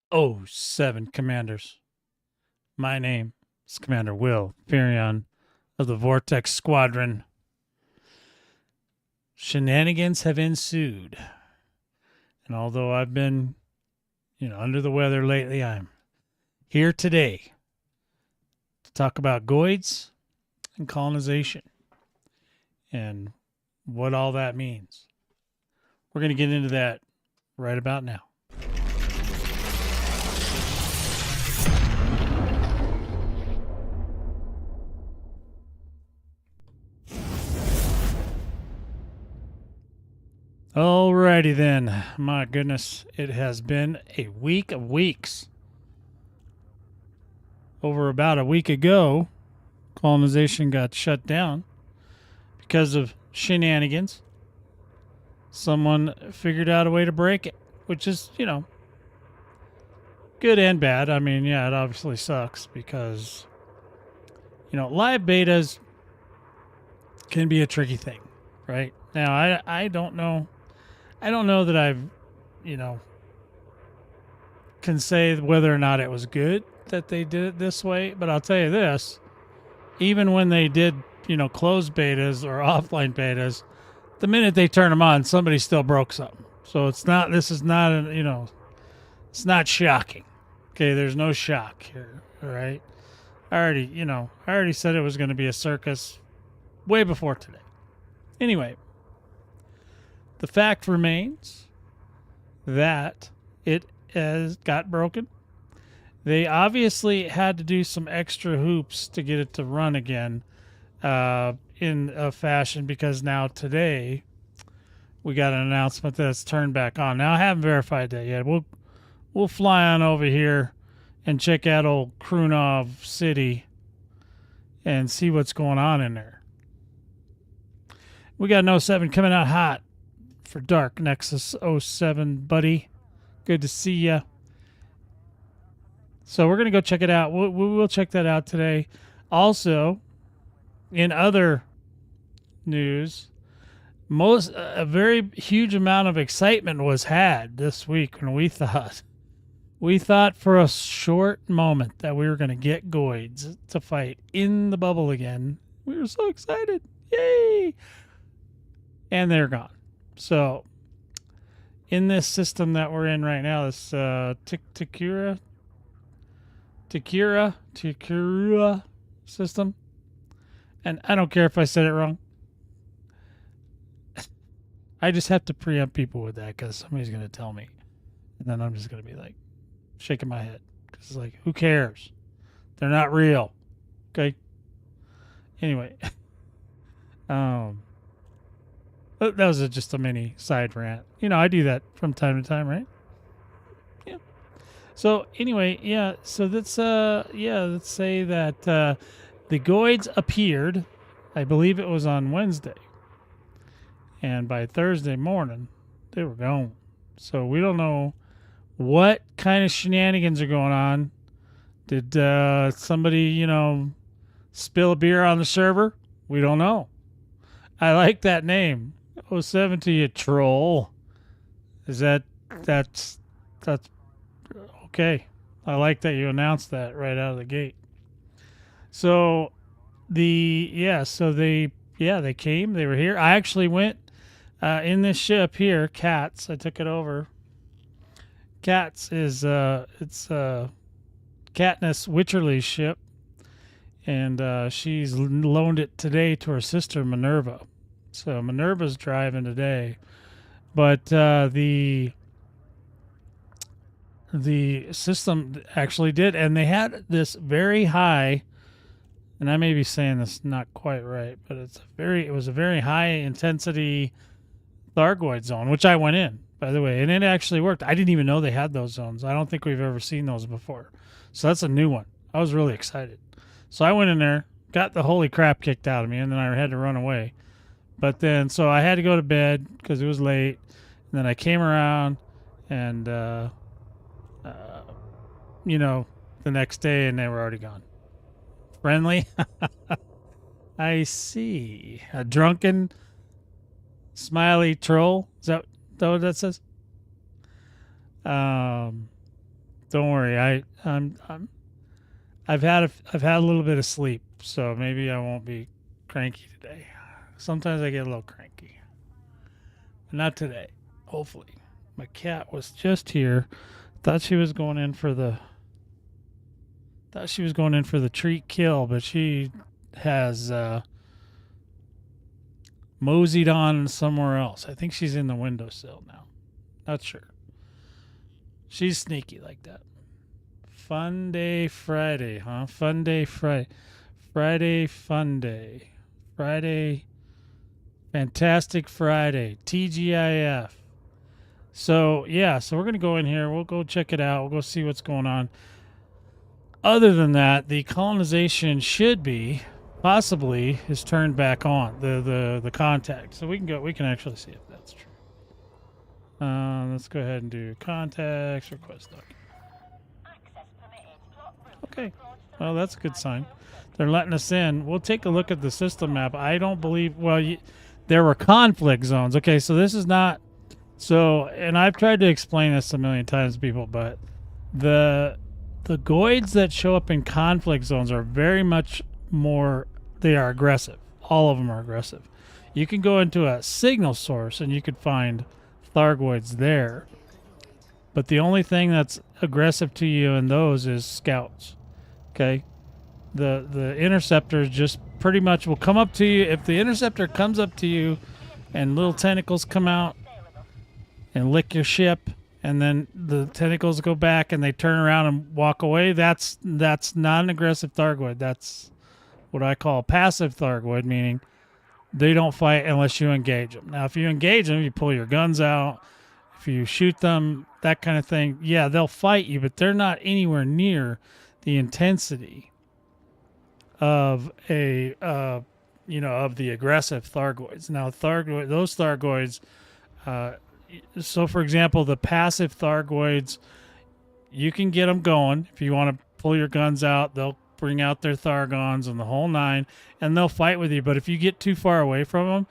Oh, seven commanders. My name is Commander Will Furion of the Vortex Squadron. Shenanigans have ensued. And although I've been, under the weather lately, I'm here today to talk about Goids and colonization and what all that means. We're going to get into that right about now. Alrighty then. My goodness, it has been a week of weeks. Over about a week ago, colonization got shut down because of shenanigans. Someone figured out a way to break it, which is, good and bad. I mean, yeah, it obviously sucks because, live betas can be a tricky thing, right? Now, I don't know. I don't know that I've, can say whether or not it was good that they did it this way, but I'll tell you this, even when they did, closed betas or offline betas, the minute they turn them on, somebody still broke something. So this is not, it's not shocking. Okay, there's no shock here, all right? I already said it was going to be a circus way before today. Anyway, the fact remains that it has got broken. They obviously had to do some extra hoops to get it to run again in a fashion because now today we got an announcement that it's turned back on. Now I haven't verified that yet. We'll fly on over here and check out old Krunov City and see what's going on in there. We got an 07 coming out hot for Dark Nexus 07, buddy. Good to see ya. So we're going to go check it out. We'll check that out today. Also, in other news, a very huge amount of excitement was had this week when we thought for a short moment that we were going to get Goids to fight in the bubble again. We were so excited. Yay! And they're gone. So, in this system that we're in right now, this Tikurua system, and I don't care if I said it wrong. I just have to preempt people with that because somebody's going to tell me. And then I'm just going to be like shaking my head. Because it's like, who cares? They're not real. Okay? Anyway. That was just a mini side rant. I do that from time to time, right? Yeah. So anyway, yeah. So let's say that the Goids appeared. I believe it was on Wednesday, and by Thursday morning, they were gone. So we don't know what kind of shenanigans are going on. Did somebody, spill a beer on the server? We don't know. I like that name. 07 to you, troll. That's okay. I like that you announced that right out of the gate. So they came, they were here. I actually went in this ship here, Cats. I took it over. Cats is it's Katniss Witcherly's ship, and she's loaned it today to her sister Minerva. So Minerva's driving today, but the system actually did, and they had this very high, and I may be saying this not quite right, but it was a very high intensity Thargoid zone, which I went in, by the way, and it actually worked. I didn't even know they had those zones. I don't think we've ever seen those before, so that's a new one. I was really excited, so I went in there, got the holy crap kicked out of me, and then I had to run away. But then, so I had to go to bed because it was late. And then I came around and, the next day and they were already gone. Friendly? I see. A drunken, smiley troll? Is that what that says? Don't worry. I've had a little bit of sleep, so maybe I won't be cranky today. Sometimes I get a little cranky. Not today. Hopefully. My cat was just here. Thought she was going in for the treat kill, but she has moseyed on somewhere else. I think she's in the windowsill now. Not sure. She's sneaky like that. Fun day Friday, huh? Fun day Friday. Friday fun day. Friday fantastic Friday. TGIF. So yeah, so we're gonna go in here. We'll go check it out. We'll go see what's going on. Other than that, the colonization should be possibly is turned back on the contact. So we can actually see if that's true. Let's go ahead and do contacts request document. Okay, well that's a good sign. They're letting us in. We'll take a look at the system map. I don't believe. Well, there were conflict zones. Okay, so this is not. So, and I've tried to explain this a million times to people, but the Goids that show up in conflict zones are very much more. They are aggressive. All of them are aggressive. You can go into a signal source and you could find Thargoids there. But the only thing that's aggressive to you in those is scouts. Okay? The interceptors just pretty much will come up to you. If the interceptor comes up to you and little tentacles come out and lick your ship, and then the tentacles go back and they turn around and walk away, that's not an aggressive Thargoid. That's what I call a passive Thargoid, meaning they don't fight unless you engage them. Now, if you engage them, you pull your guns out. If you shoot them, that kind of thing, yeah, they'll fight you, but they're not anywhere near the intensity of of the aggressive Thargoids. Now, those Thargoids, so for example, the passive Thargoids, you can get them going. If you want to pull your guns out, they'll bring out their Thargons and the whole nine, and they'll fight with you. But if you get too far away from them,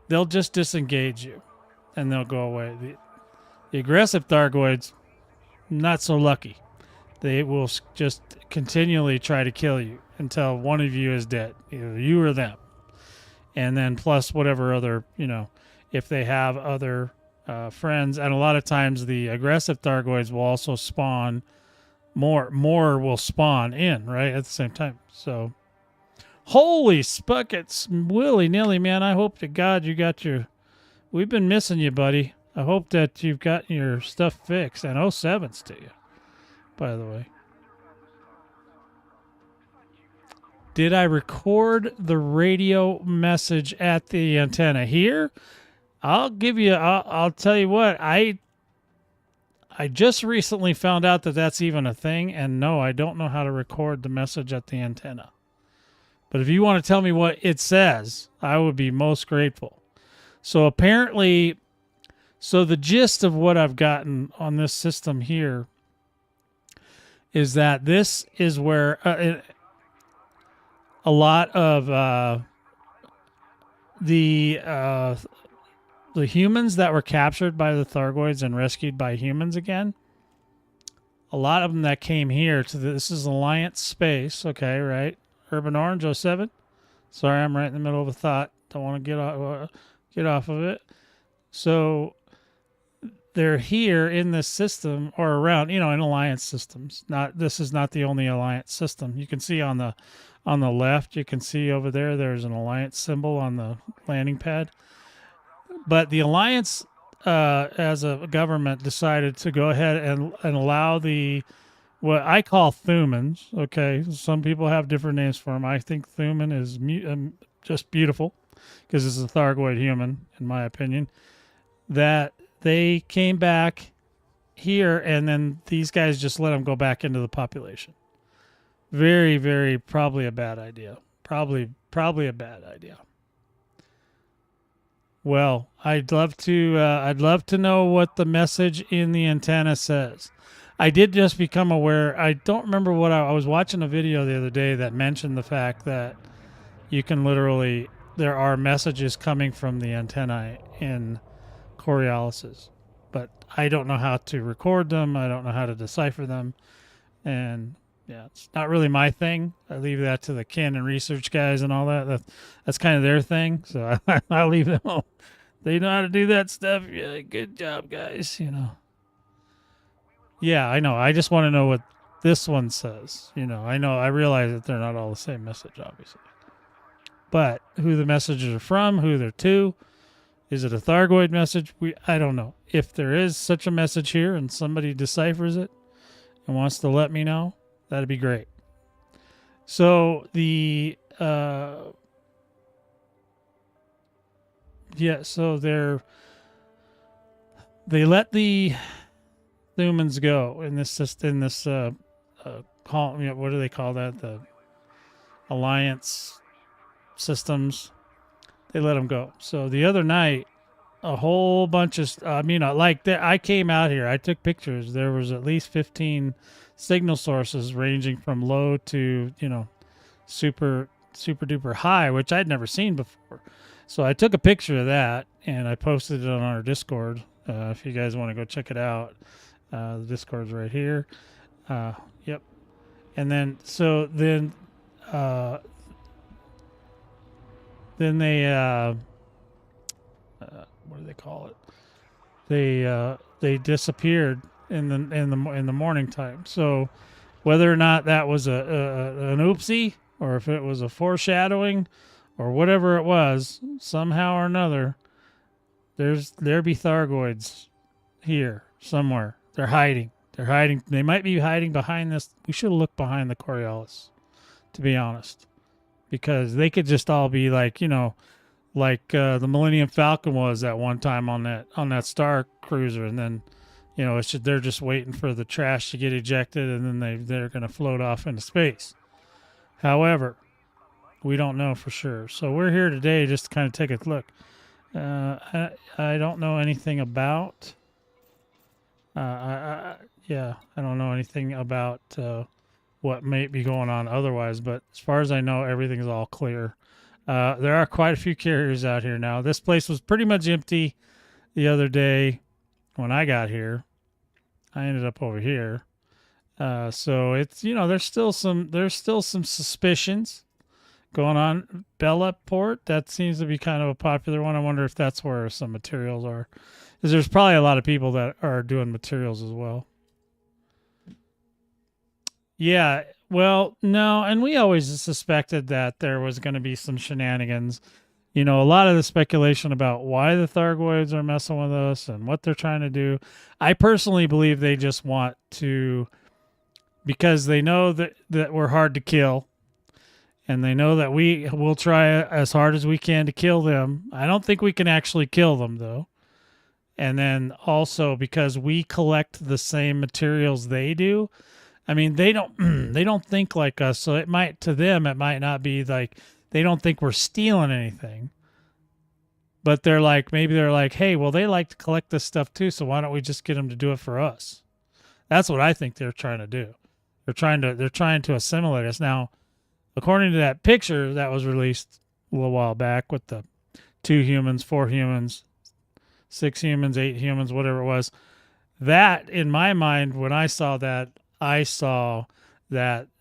they'll just disengage you, and they'll go away. The aggressive Thargoids, not so lucky. They will just continually try to kill you until one of you is dead, either you or them. And then plus whatever other, if they have other friends. And a lot of times the aggressive Thargoids will also spawn, more will spawn in, right, at the same time. So, holy spuckets, willy-nilly, man. I hope to God you got we've been missing you, buddy. I hope that you've gotten your stuff fixed. And 07's to you, by the way. Did I record the radio message at the antenna here? I'll tell you what, I just recently found out that that's even a thing, and no, I don't know how to record the message at the antenna. But if you want to tell me what it says, I would be most grateful. So apparently, the gist of what I've gotten on this system here is that this is where a lot of the humans that were captured by the Thargoids and rescued by humans again, a lot of them that came here to this is Alliance space, okay, right? Urban Orange 07. Sorry, I'm right in the middle of a thought. Don't want to get off of it. So they're here in this system or around, in Alliance systems. This is not the only Alliance system. You can see on the left, you can see over there's an Alliance symbol on the landing pad. But the Alliance, as a government, decided to go ahead and allow what I call Thumans. Okay, some people have different names for them. I think Thuman is just beautiful because it's a Thargoid human, in my opinion. That they came back here, and then these guys just let them go back into the population. Very, very probably a bad idea. Probably a bad idea. Well, I'd love to know what the message in the antenna says. I did just become aware. I don't remember what I was watching a video the other day that mentioned the fact that you can literally, there are messages coming from the antennae in Coriolis's. but I don't know how to record them. I don't know how to decipher them, and yeah, it's not really my thing. I leave that to the canon research guys and all that. That's kind of their thing. So I leave them all. They know how to do that stuff. Yeah, good job, guys. Yeah, I know. I just want to know what this one says. I realize that they're not all the same message, obviously. But who the messages are from, who they're to, is it a Thargoid message? I don't know. If there is such a message here and somebody deciphers it and wants to let me know, that'd be great. So so they let the humans go in this call. What do they call that? The alliance systems. They let them go. So the other night, a whole bunch of I came out here. I took pictures. There was at least 15 signal sources ranging from low to super duper high, which I'd never seen before. So I took a picture of that and I posted it on our Discord. If you guys want to go check it out, the Discord's right here. Yep. And then then they what do they call it? They disappeared in the morning time. So whether or not that was an oopsie or if it was a foreshadowing or whatever it was, somehow or another, there be Thargoids here somewhere. They're hiding. They might be hiding behind this. We should have looked behind the Coriolis, to be honest, because they could just all be like, the Millennium Falcon was at one time on that Star Cruiser, and then, they're just waiting for the trash to get ejected, and then they're going to float off into space. However, we don't know for sure. So we're here today just to kind of take a look. I don't know anything about. I don't know anything about what may be going on otherwise, but as far as I know, everything's all clear. There are quite a few carriers out here now. This place was pretty much empty the other day when I got here. I ended up over here. So it's, there's still some suspicions going on. Bella Port, that seems to be kind of a popular one. I wonder if that's where some materials are. Because there's probably a lot of people that are doing materials as well. Yeah, well, no, and we always suspected that there was going to be some shenanigans. A lot of the speculation about why the Thargoids are messing with us and what they're trying to do. I personally believe they just want to, because they know that we're hard to kill, and they know that we will try as hard as we can to kill them. I don't think we can actually kill them, though. And then also because we collect the same materials they do. I mean, they don't think like us, so it might not be like they don't think we're stealing anything. But maybe they're like, hey, well, they like to collect this stuff too, so why don't we just get them to do it for us? That's what I think they're trying to do. They're trying to assimilate us. Now, according to that picture that was released a little while back with the 2 humans, 4 humans, 6 humans, 8 humans, whatever it was, that in my mind, when I saw that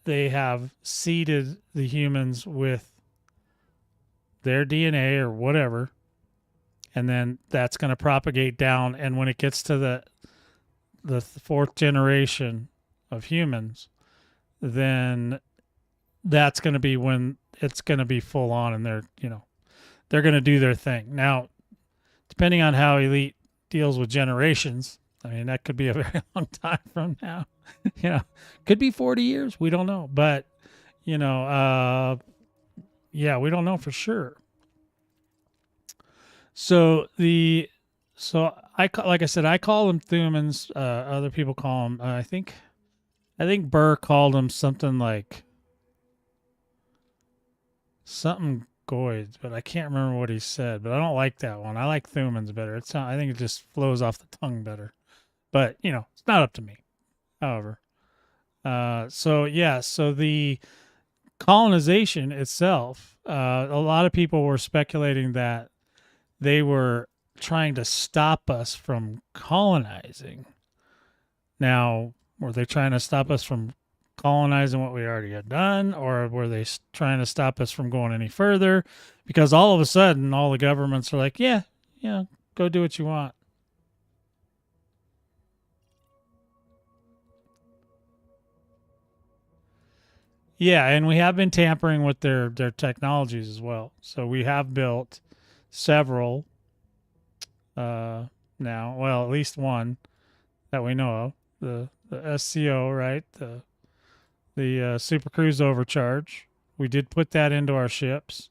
they have seeded the humans with their DNA or whatever, and then that's going to propagate down. And when it gets to the 4th generation of humans, then that's going to be when it's going to be full on, and they're going to do their thing. Now, depending on how Elite deals with generations, I mean, that could be a very long time from now. Could be 40 years. We don't know. But, we don't know for sure. So like I said, I call them Thumans. Other people call them, I think Burr called them something like something Goids, but I can't remember what he said. But I don't like that one. I like Thumans better. I think it just flows off the tongue better. But it's not up to me. However, so the colonization itself, a lot of people were speculating that they were trying to stop us from colonizing. Now, were they trying to stop us from colonizing what we already had done, or were they trying to stop us from going any further? Because all of a sudden, all the governments are like, yeah, go do what you want. Yeah, and we have been tampering with their technologies as well. So we have built several now. Well, at least one that we know of. The SCO, right? The Super Cruise Overcharge. We did put that into our ships.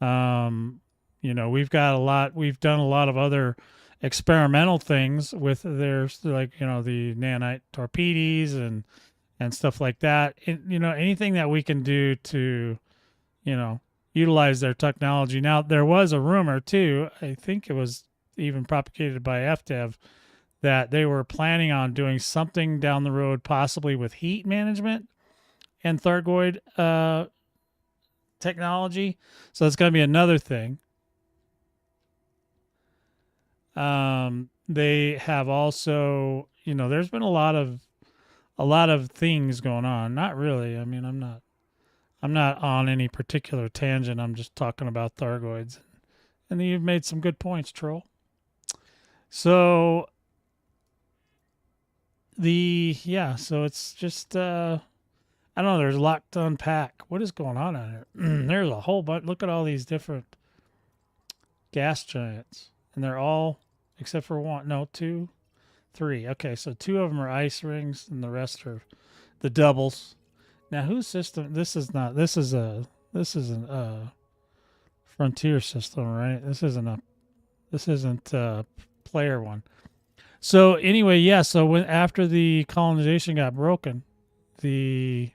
We've got a lot. We've done a lot of other experimental things with their, like, the nanite torpedoes and stuff like that. Anything that we can do to, utilize their technology. Now, there was a rumor too. I think it was even propagated by FDev that they were planning on doing something down the road, possibly with heat management and Thargoid technology. So it's going to be another thing. They have also, there's been a lot of things going on. Not really. I mean, I'm not on any particular tangent. I'm just talking about Thargoids. And you've made some good points, Troll. So so it's just I don't know, there's a lot to unpack. What is going on out here? There's a whole bunch. Look at all these different gas giants. And they're all, except for one, no, two, three. Okay, so two of them are ice rings and the rest are the doubles. Now, whose system? This is a Frontier system, right? This isn't a player one. So anyway, yeah. So after the colonization got broken, this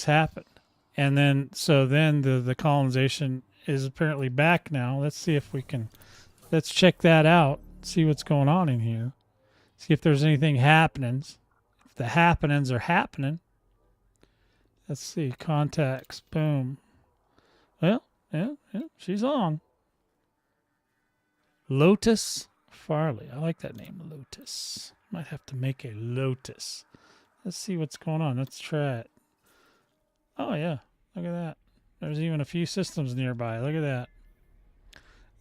happened, and then the colonization is apparently back now. Let's check that out. See what's going on in here. See if there's anything happenings. If the happenings are happening. Let's see. Contacts. Boom. Well, yeah, she's on. Lotus Farley. I like that name, Lotus. Might have to make a Lotus. Let's see what's going on. Let's try it. Oh, yeah. Look at that. There's even a few systems nearby. Look at that.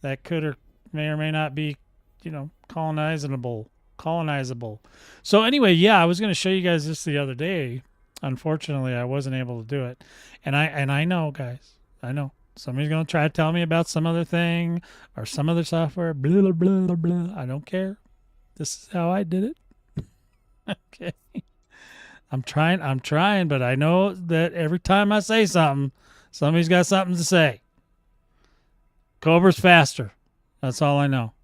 That could or may not be, colonizable. So anyway, yeah, I was going to show you guys this the other day. Unfortunately, I wasn't able to do it. And I know, guys. I know. Somebody's going to try to tell me about some other thing or some other software. Blah, blah, blah, blah. I don't care. This is how I did it. Okay. I'm trying, but I know that every time I say something, somebody's got something to say. Cobra's faster. That's all I know.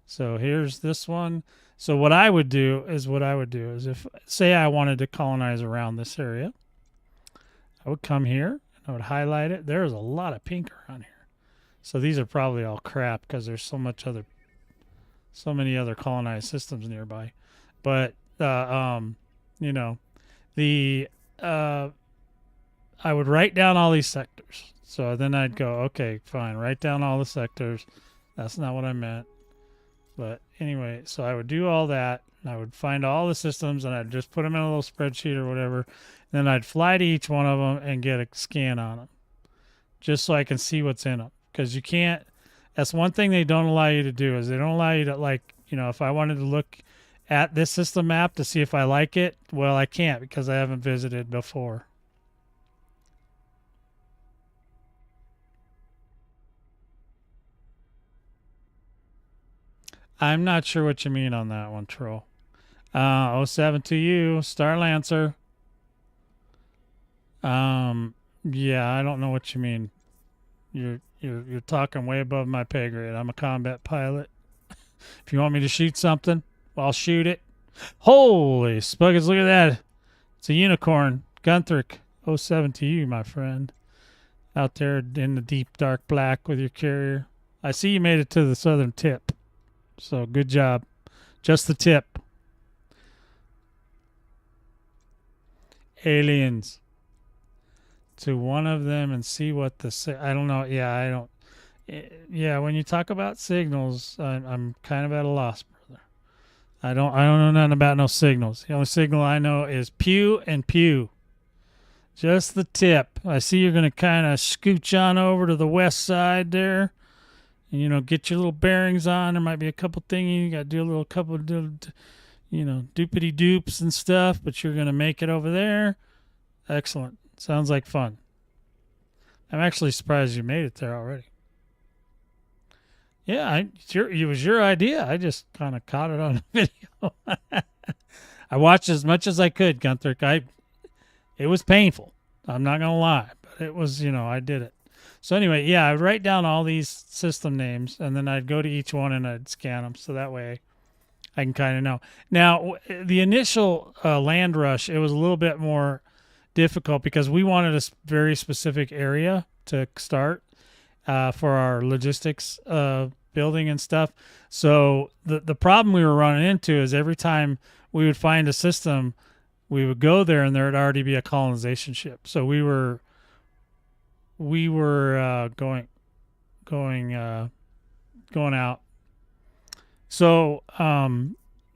So here's this one. So what I would do is if, say, I wanted to colonize around this area, I would come here. I would highlight it. There's a lot of pink around here. So these are probably all crap because there's so many other colonized systems nearby. But I would write down all these sectors. So then I'd go, okay, fine, write down all the sectors. That's not what I meant. But anyway, so I would do all that, and I would find all the systems, and I'd just put them in a little spreadsheet or whatever. Then I'd fly to each one of them and get a scan on them, just so I can see what's in them. Because you can't. That's one thing they don't allow you to do, is they don't allow you to, if I wanted to look at this system map to see if I like it, well, I can't because I haven't visited before. I'm not sure what you mean on that one, Troll. 07 to you, Star Lancer. Yeah, I don't know what you mean. You're talking way above my pay grade. I'm a combat pilot. If you want me to shoot something, I'll shoot it. Holy spuggins, look at that. It's a unicorn. Gunthric. 07 to you, my friend. Out there in the deep dark black with your carrier. I see you made it to the southern tip. So good job. Just the tip. Aliens. to one of them and see what I don't know. Yeah, I don't. Yeah, when you talk about signals, I'm kind of at a loss, brother. I don't know nothing about no signals. The only signal I know is pew and pew. Just the tip. I see you're going to kind of scooch on over to the west side there. And, get your little bearings on. There might be a couple thingy. You got to do a little couple, doopity doops and stuff. But you're going to make it over there. Excellent. Sounds like fun. I'm actually surprised you made it there already. Yeah, it was your idea. I just kind of caught it on video. I watched as much as I could, Gunther. It was painful. I'm not going to lie. But it was, I did it. So anyway, yeah, I'd write down all these system names, and then I'd go to each one and I'd scan them. So that way I can kind of know. Now, the initial land rush, it was a little bit more difficult because we wanted a very specific area to start for our logistics building and stuff. So the problem we were running into is every time we would find a system, we would go there and there would already be a colonization ship. So we were going out. So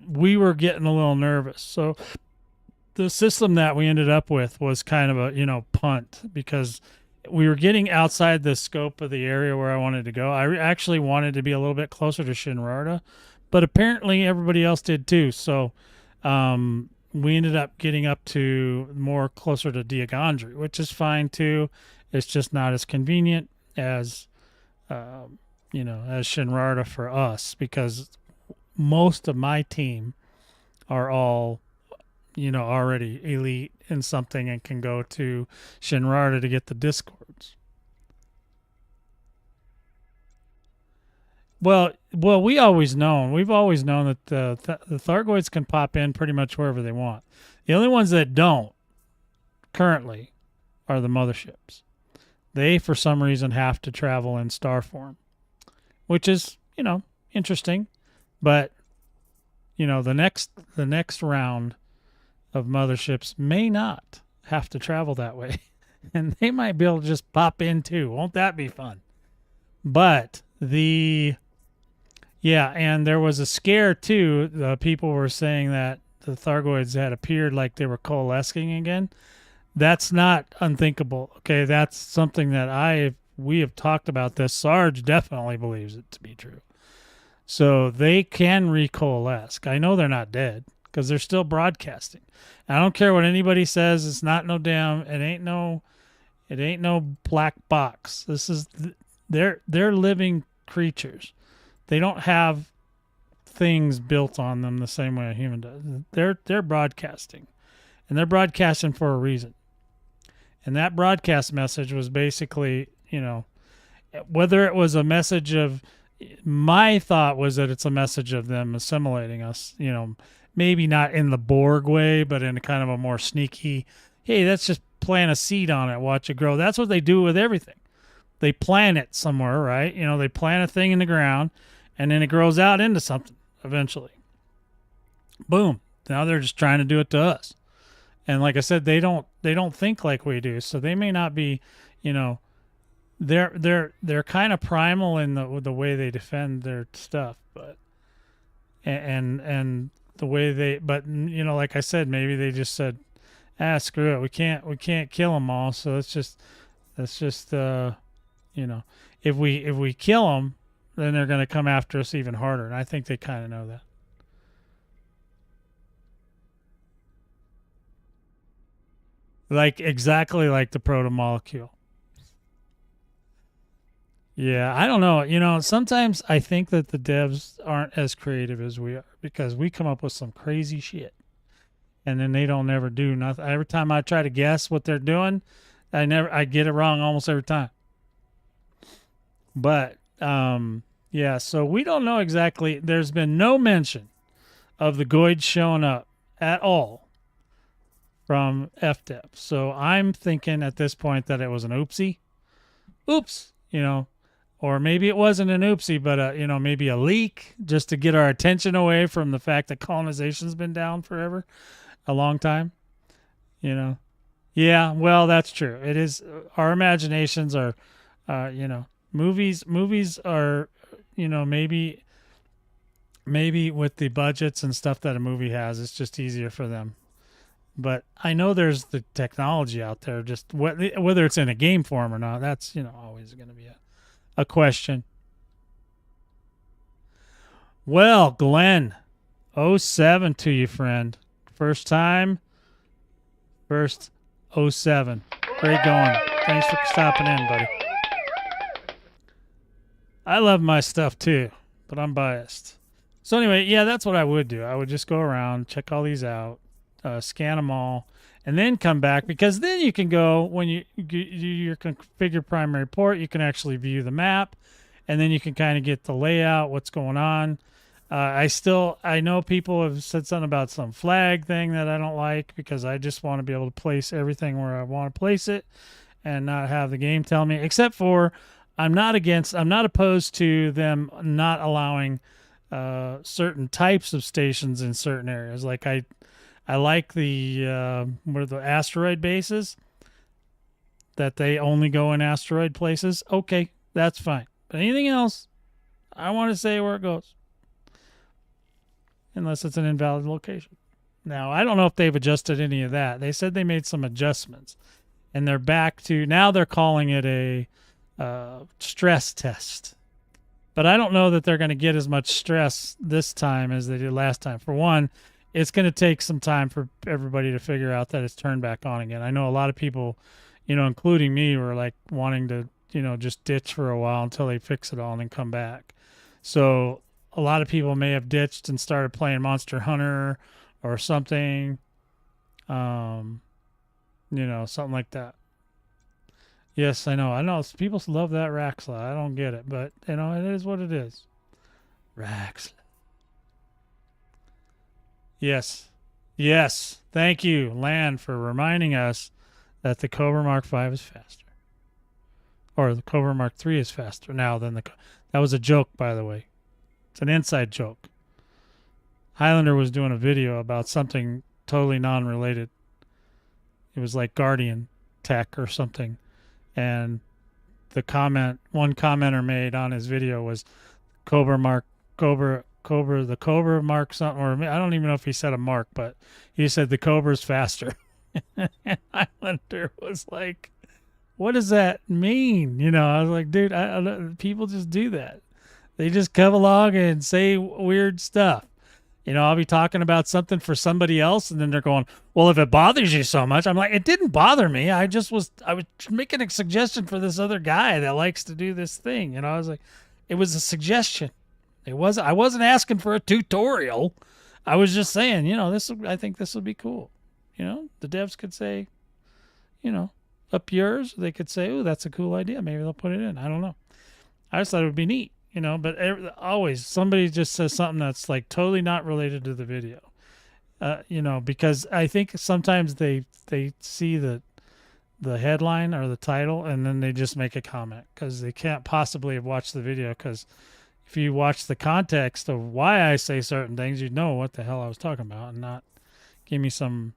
we were getting a little nervous. So the system that we ended up with was kind of a punt because we were getting outside the scope of the area where I wanted to go. I actually wanted to be a little bit closer to Shinrarta, but apparently everybody else did too. So we ended up getting up to more closer to Diagondry, which is fine too. It's just not as convenient as as Shinrarta for us because most of my team are all already elite in something and can go to Shinrarta to get the discords. Well, we've always known that the Thargoids can pop in pretty much wherever they want. The only ones that don't currently are the motherships. They, for some reason, have to travel in star form, which is, interesting. But, the next round of motherships may not have to travel that way. And they might be able to just pop in too. Won't that be fun? But and there was a scare too. The people were saying that the Thargoids had appeared like they were coalescing again. That's not unthinkable. Okay, that's something that we have talked about this. Sarge definitely believes it to be true. So they can recoalesce. I know they're not dead because they're still broadcasting. I don't care what anybody says. It's not no damn. It ain't no black box. This is they're living creatures. They don't have things built on them the same way a human does. They're broadcasting, and they're broadcasting for a reason. And that broadcast message was basically, whether it was a message of, my thought was that it's a message of them assimilating us, maybe not in the Borg way, but in a kind of a more sneaky, hey, let's just plant a seed on it, watch it grow. That's what they do with everything. They plant it somewhere, right? They plant a thing in the ground, and then it grows out into something eventually. Boom. Now they're just trying to do it to us. And like I said, they don't think like we do, so they may not be, they're kind of primal in the way they defend their stuff, but and the way they, but like I said, maybe they just said, screw it, we can't kill them all, so let's just if we kill them, then they're going to come after us even harder, and I think they kind of know that. Exactly like the proto-molecule. Yeah, I don't know. Sometimes I think that the devs aren't as creative as we are because we come up with some crazy shit. And then they don't never do nothing. Every time I try to guess what they're doing, I get it wrong almost every time. But, so we don't know exactly. There's been no mention of the Goids showing up at all from FDev. So I'm thinking at this point that it was an oopsie. Oops, or maybe it wasn't an oopsie, but maybe a leak just to get our attention away from the fact that colonization's been down forever, a long time. Yeah, Yeah, well, that's true. It is our imaginations are, movies are, maybe with the budgets and stuff that a movie has, it's just easier for them. But I know there's the technology out there. Just whether it's in a game form or not, that's always going to be a question. Well, Glenn, '07 to you, friend. First time, first '07. Great going. Thanks for stopping in, buddy. I love my stuff too, but I'm biased. So anyway, yeah, that's what I would do. I would just go around, check all these out, scan them all, and then come back, because then you can go when you do your configure primary port, you can actually view the map, and then you can kind of get the layout, what's going on. I know people have said something about some flag thing that I don't like, because I just want to be able to place everything where I want to place it and not have the game tell me, except for I'm not opposed to them not allowing certain types of stations in certain areas. Like I like the what are the asteroid bases, that they only go in asteroid places. Okay, that's fine. But anything else, I want to say where it goes, unless it's an invalid location. Now, I don't know if they've adjusted any of that. They said they made some adjustments, and they're back to, now they're calling it a stress test. But I don't know that they're going to get as much stress this time as they did last time. For one, it's going to take some time for everybody to figure out that it's turned back on again. I know a lot of people, including me, were like wanting to, just ditch for a while until they fix it all and then come back. So a lot of people may have ditched and started playing Monster Hunter or something, something like that. Yes, I know. People love that Raxla. I don't get it, but it is what it is. Raxla. Yes. Yes. Thank you, Lan, for reminding us that the Cobra Mark V is faster. Or the Cobra Mark III is faster now than that was a joke, by the way. It's an inside joke. Highlander was doing a video about something totally non-related. It was like Guardian tech or something. And the one commenter made on his video was the Cobra Mark something, or I don't even know if he said a mark, but he said the Cobra's faster. And Highlander was like, what does that mean? I was like, dude, people just do that. They just come along and say weird stuff. I'll be talking about something for somebody else, and then they're going, well, if it bothers you so much, I'm like, it didn't bother me. I was making a suggestion for this other guy that likes to do this thing. I was like, it was a suggestion. I wasn't asking for a tutorial. I was just saying, I think this would be cool. The devs could say, up yours. They could say, oh, that's a cool idea. Maybe they'll put it in. I don't know. I just thought it would be neat. But always somebody just says something that's like totally not related to the video, because I think sometimes they see the headline or the title, and then they just make a comment because they can't possibly have watched the video, because if you watch the context of why I say certain things, you'd know what the hell I was talking about and not give me some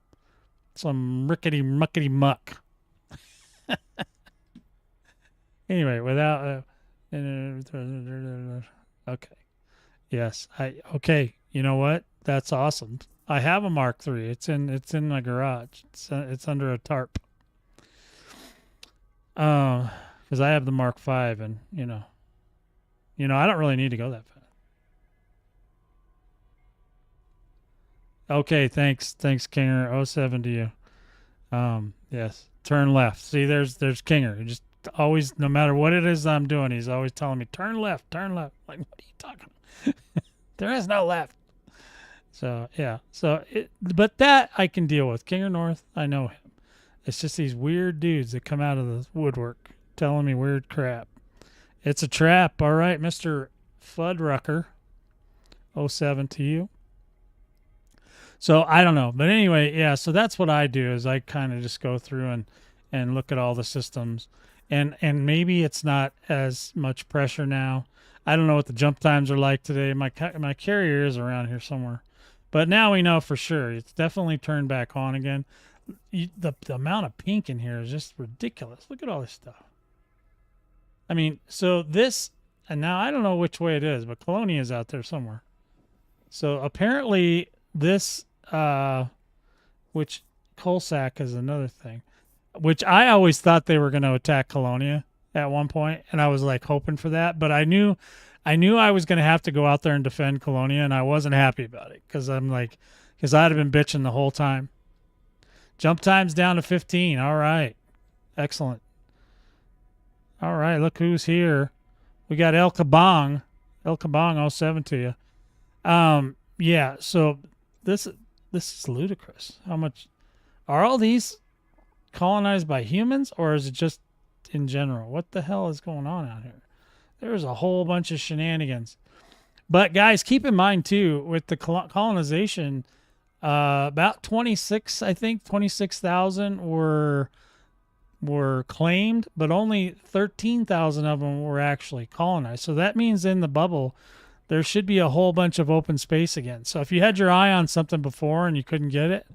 rickety muckety muck. Anyway, without... okay. Yes. Okay. You know what? That's awesome. I have a Mark III. It's in my garage. It's under a tarp. Because I have the Mark V, and I don't really need to go that fast. Okay. Thanks, Kinger. 07 to you. Yes. Turn left. See, there's Kinger. Just always, no matter what it is I'm doing, he's always telling me, turn left. Like, what are you talking about? There is no left. So, yeah. But that I can deal with. King of North, I know him. It's just these weird dudes that come out of the woodwork telling me weird crap. It's a trap. All right, Mr. Fuddrucker. 07 to you. So, I don't know. But anyway, yeah, so that's what I do, is I kind of just go through and look at all the systems. And maybe it's not as much pressure now. I don't know what the jump times are like today. My carrier is around here somewhere. But now we know for sure. It's definitely turned back on again. the amount of pink in here is just ridiculous. Look at all this stuff. I mean, so this, and now I don't know which way it is, but Colonia is out there somewhere. So apparently this, which Colsack is another thing, which I always thought they were going to attack Colonia at one point, and I was like hoping for that, but I knew I was going to have to go out there and defend Colonia, and I wasn't happy about it because I'd have been bitching the whole time. Jump time's down to 15. All right. Excellent. All right, look who's here. We got El Kabong. El Kabong 07 to you. Yeah, so this is ludicrous. How much are all these colonized by humans, or is it just in general? What the hell is going on out here? There's a whole bunch of shenanigans. But guys, keep in mind too, with the colonization, about 26,000 were claimed, but only 13,000 of them were actually colonized. So that means in the bubble, there should be a whole bunch of open space again. So if you had your eye on something before and you couldn't get it,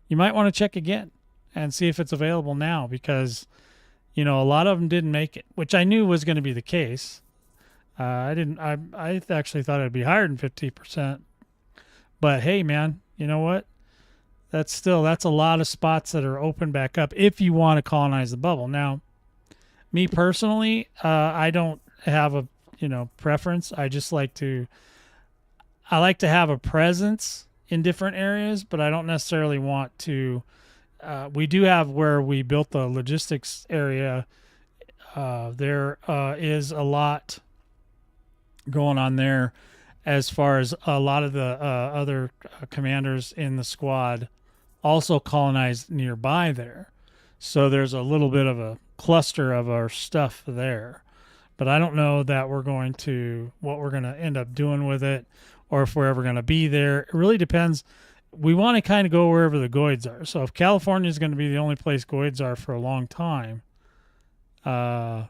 you might want to check again and see if it's available now, because, a lot of them didn't make it, which I knew was going to be the case. I actually thought it'd be higher than 50%, but hey, man, you know what? That's a lot of spots that are open back up if you want to colonize the bubble. Now, me personally, I don't have a preference. I like to have a presence in different areas, but I don't necessarily want to. We do have where we built the logistics area. There is a lot going on there as far as a lot of the other commanders in the squad also colonized nearby there. So there's a little bit of a cluster of our stuff there. But I don't know that what we're going to end up doing with it, or if we're ever going to be there. It really depends. We want to kind of go wherever the Goids are. So if California is going to be the only place Goids are for a long time, then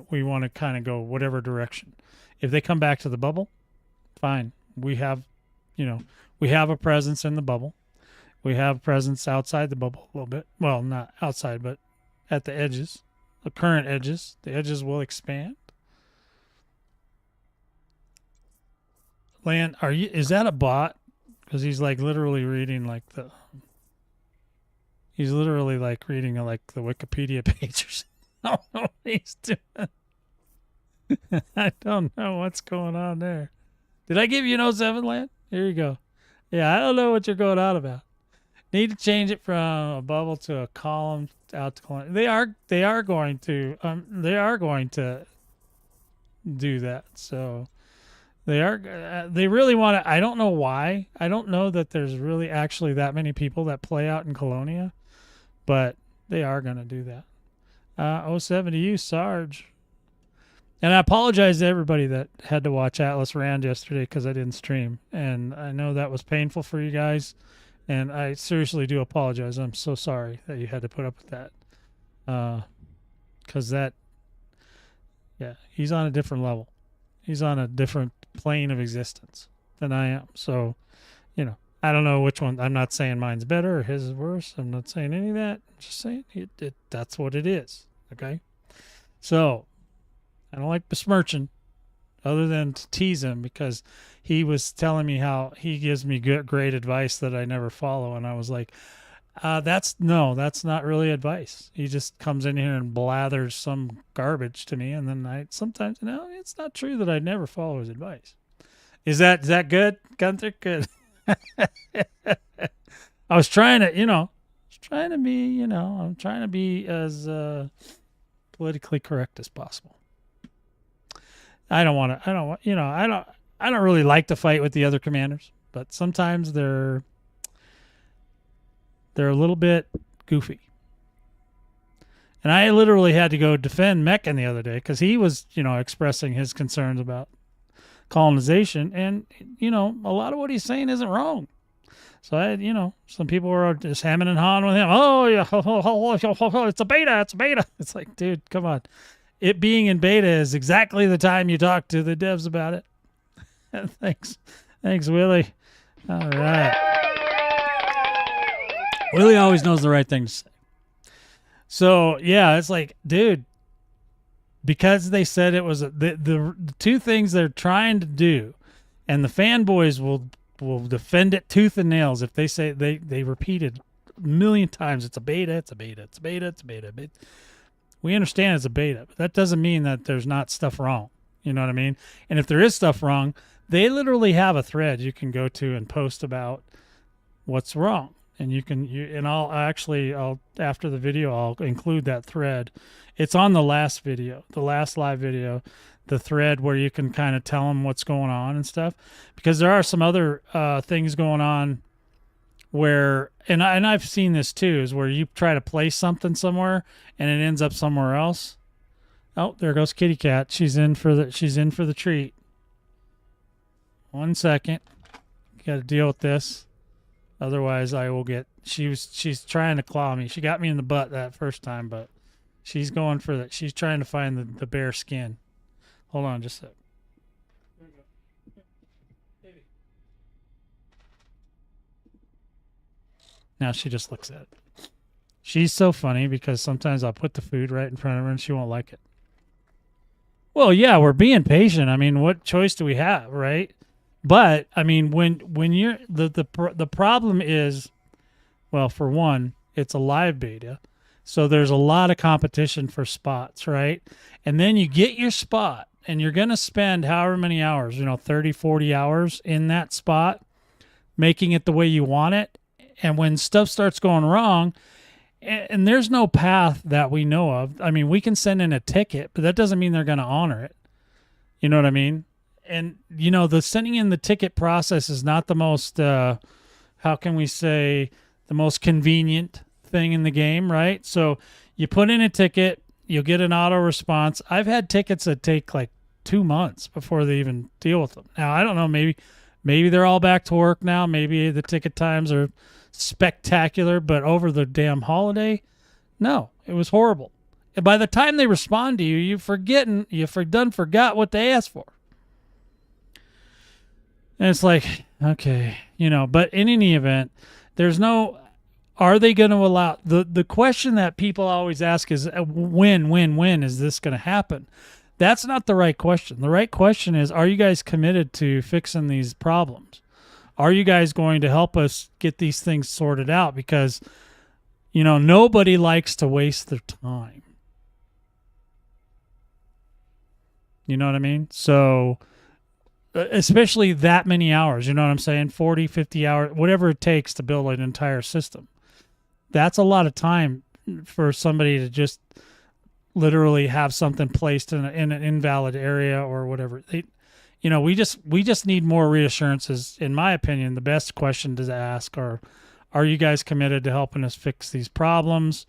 we want to kind of go whatever direction. If they come back to the bubble, fine. We have a presence in the bubble. We have presence outside the bubble a little bit. Well, not outside, but at the edges, the current edges. The edges will expand. Land, is that a bot? Because he's like literally reading he's literally like reading like the Wikipedia page or something. I don't know what he's doing. I don't know what's going on there. Did I give you an 07 land? Here you go. Yeah, I don't know what you're going on about. Need to change it from a bubble to a column out to column. They are going to do that. So they really want to. I don't know why. I don't know that there's really actually that many people that play out in Colonia, but they are going to do that. 07 to you, Sarge. And I apologize to everybody that had to watch Atlas Rand yesterday because I didn't stream. And I know that was painful for you guys. And I seriously do apologize. I'm so sorry that you had to put up with that. Because he's on a different level. He's on a different plane of existence than I am. So, I don't know which one. I'm not saying mine's better or his is worse. I'm not saying any of that. I'm just saying that's what it is. Okay? So, I don't like besmirching other than to tease him, because he was telling me how he gives me great advice that I never follow. And I was like, that's not really advice. He just comes in here and blathers some garbage to me. And then sometimes, it's not true that I never follow his advice. Is that good, Gunther? Good. I was trying to, I'm trying to be as politically correct as possible. I don't really like to fight with the other commanders, but sometimes they're a little bit goofy. And I literally had to go defend Meccan the other day because he was, expressing his concerns about colonization, and a lot of what he's saying isn't wrong. So I had, some people were just hemming and hawing with him. Oh yeah, it's a beta. It's like, dude, come on. It being in beta is exactly the time you talk to the devs about it. Thanks, Willie. All right. Willie always knows the right thing to say. So yeah, it's like, dude, because they said it was the two things they're trying to do, and the fanboys will defend it tooth and nails if they say they repeated a million times it's a beta, it's a beta, it's a beta, it's a beta. We understand it's a beta, but that doesn't mean that there's not stuff wrong. You know what I mean? And if there is stuff wrong, they literally have a thread you can go to and post about what's wrong. And I'll after the video, I'll include that thread. It's on the last live video, the thread where you can kind of tell them what's going on and stuff, because there are some other things going on where, and I've seen this too, is where you try to place something somewhere and it ends up somewhere else. Oh, there goes Kitty Cat. She's in for the treat. 1 second. Got to deal with this. Otherwise, I will get. She's trying to claw me. She got me in the butt that first time, but she's going for that. She's trying to find the bare skin. Hold on, just a sec. There we go. Baby. Now she just looks at it. She's so funny because sometimes I'll put the food right in front of her and she won't like it. Well, yeah, we're being patient. I mean, what choice do we have, right? But I mean, when you're the problem is, well, for one, it's a live beta, so there's a lot of competition for spots, right? And then you get your spot, and you're gonna spend however many hours, 30, 40 hours in that spot, making it the way you want it. And when stuff starts going wrong, and there's no path that we know of. I mean, we can send in a ticket, but that doesn't mean they're gonna honor it. You know what I mean? And, the sending in the ticket process is not the most, how can we say, the most convenient thing in the game, right? So you put in a ticket, you'll get an auto response. I've had tickets that take like 2 months before they even deal with them. Now, I don't know, maybe they're all back to work now. Maybe the ticket times are spectacular, but over the damn holiday, no, it was horrible. And by the time they respond to you, you've forgot what they asked for. And it's like, okay, but in any event, are they going to allow, the question that people always ask is when is this going to happen? That's not the right question. The right question is, are you guys committed to fixing these problems? Are you guys going to help us get these things sorted out? Because, nobody likes to waste their time. You know what I mean? So, especially that many hours, you know what I'm saying? 40, 50 hours, whatever it takes to build an entire system. That's a lot of time for somebody to just literally have something placed in an invalid area or whatever. We just need more reassurances. In my opinion, the best question to ask are you guys committed to helping us fix these problems?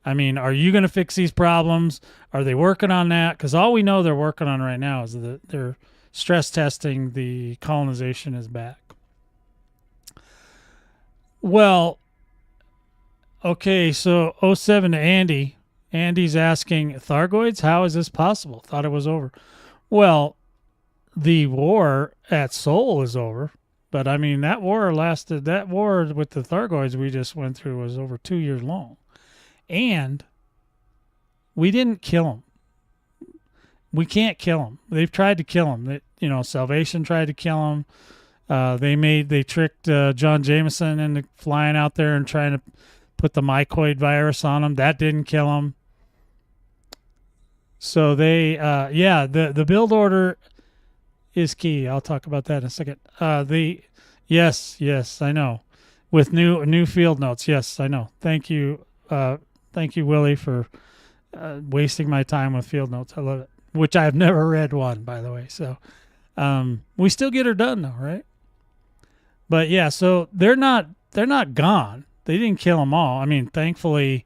I mean, are you going to fix these problems? Are they working on that? Because all we know they're working on right now is that they're stress testing the colonization is back. Well, okay, so 07 to Andy. Andy's asking, Thargoids, how is this possible? Thought it was over. Well, the war at Seoul is over, but I mean, that war with the Thargoids we just went through was over 2 years long. And we didn't kill them. We can't kill them. They've tried to kill them. Salvation tried to kill them. They tricked John Jameson into flying out there and trying to put the mycoid virus on him. That didn't kill him. So the build order is key. I'll talk about that in a second. Yes, I know. With new field notes. Yes, I know. Thank you, Willie, for wasting my time with field notes. I love it. Which I've never read one, by the way. So we still get her done though, right? But yeah, so they're not gone. They didn't kill them all. I mean, thankfully,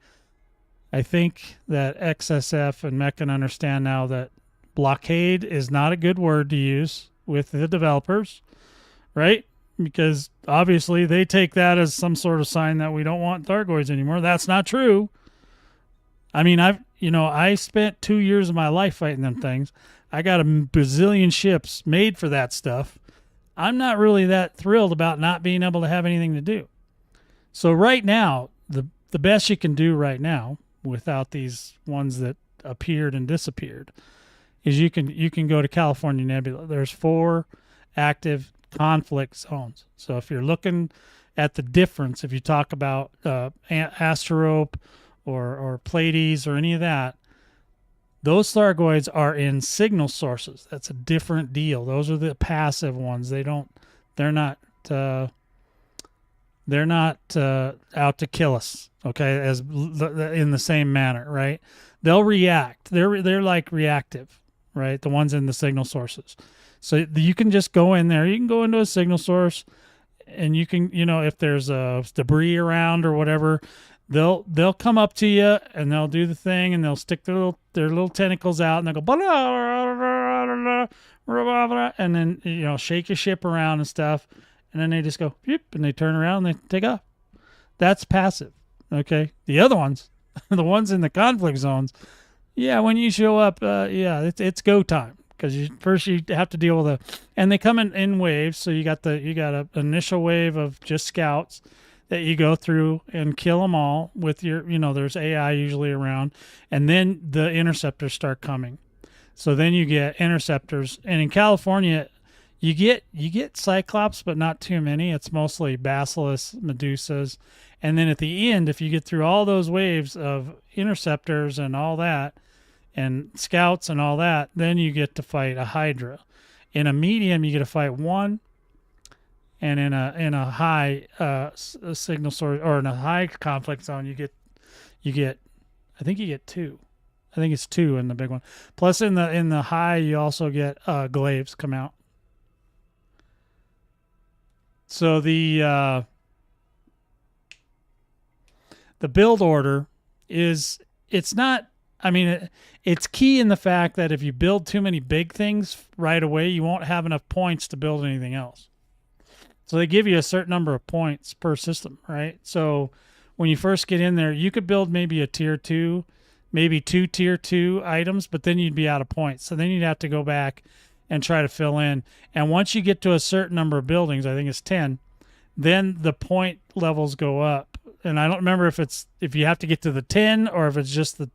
I think that XSF and Mech can understand now that blockade is not a good word to use with the developers, right? Because obviously they take that as some sort of sign that we don't want Thargoids anymore. That's not true. I mean, I spent 2 years of my life fighting them things. I got a bazillion ships made for that stuff. I'm not really that thrilled about not being able to have anything to do. So right now, the best you can do right now without these ones that appeared and disappeared is you can go to California Nebula. There's 4 active conflict zones. So if you're looking at the difference, if you talk about Asterope or Pleiades or any of that, those Thargoids are in signal sources. That's a different deal. Those are the passive ones. They're not out to kill us, okay, as in the same manner, right? They'll react. They're like reactive, right? The ones in the signal sources. So you can just go in there. You can go into a signal source, and you can, if there's debris around or whatever, they'll come up to you and they'll do the thing, and they'll stick their little tentacles out, and they'll go and then shake your ship around and stuff, and then they just go and they turn around and they take off. That's passive. Okay. The other ones, the ones in the conflict zones, when you show up, it's go time, because first you have to deal with and they come in waves. So you got an initial wave of just scouts that you go through and kill them all with your, there's AI usually around, and then the interceptors start coming. So then you get interceptors, and in California, you get Cyclops, but not too many. It's mostly Basilisks, Medusas, and then at the end, if you get through all those waves of interceptors and all that, and scouts and all that, then you get to fight a Hydra. In a medium, you get to fight 1, and in a high signal source, or in a high conflict zone, you get I think you get 2. I think it's 2 in the big one. Plus in the high, you also get glaives come out. So the build order it's not. I mean, it's key in the fact that if you build too many big things right away, you won't have enough points to build anything else. So they give you a certain number of points per system, right? So when you first get in there, you could build maybe a tier 2, maybe 2 tier 2 items, but then you'd be out of points. So then you'd have to go back and try to fill in. And once you get to a certain number of buildings, I think it's 10, then the point levels go up. And I don't remember if you have to get to the 10 or if it's just the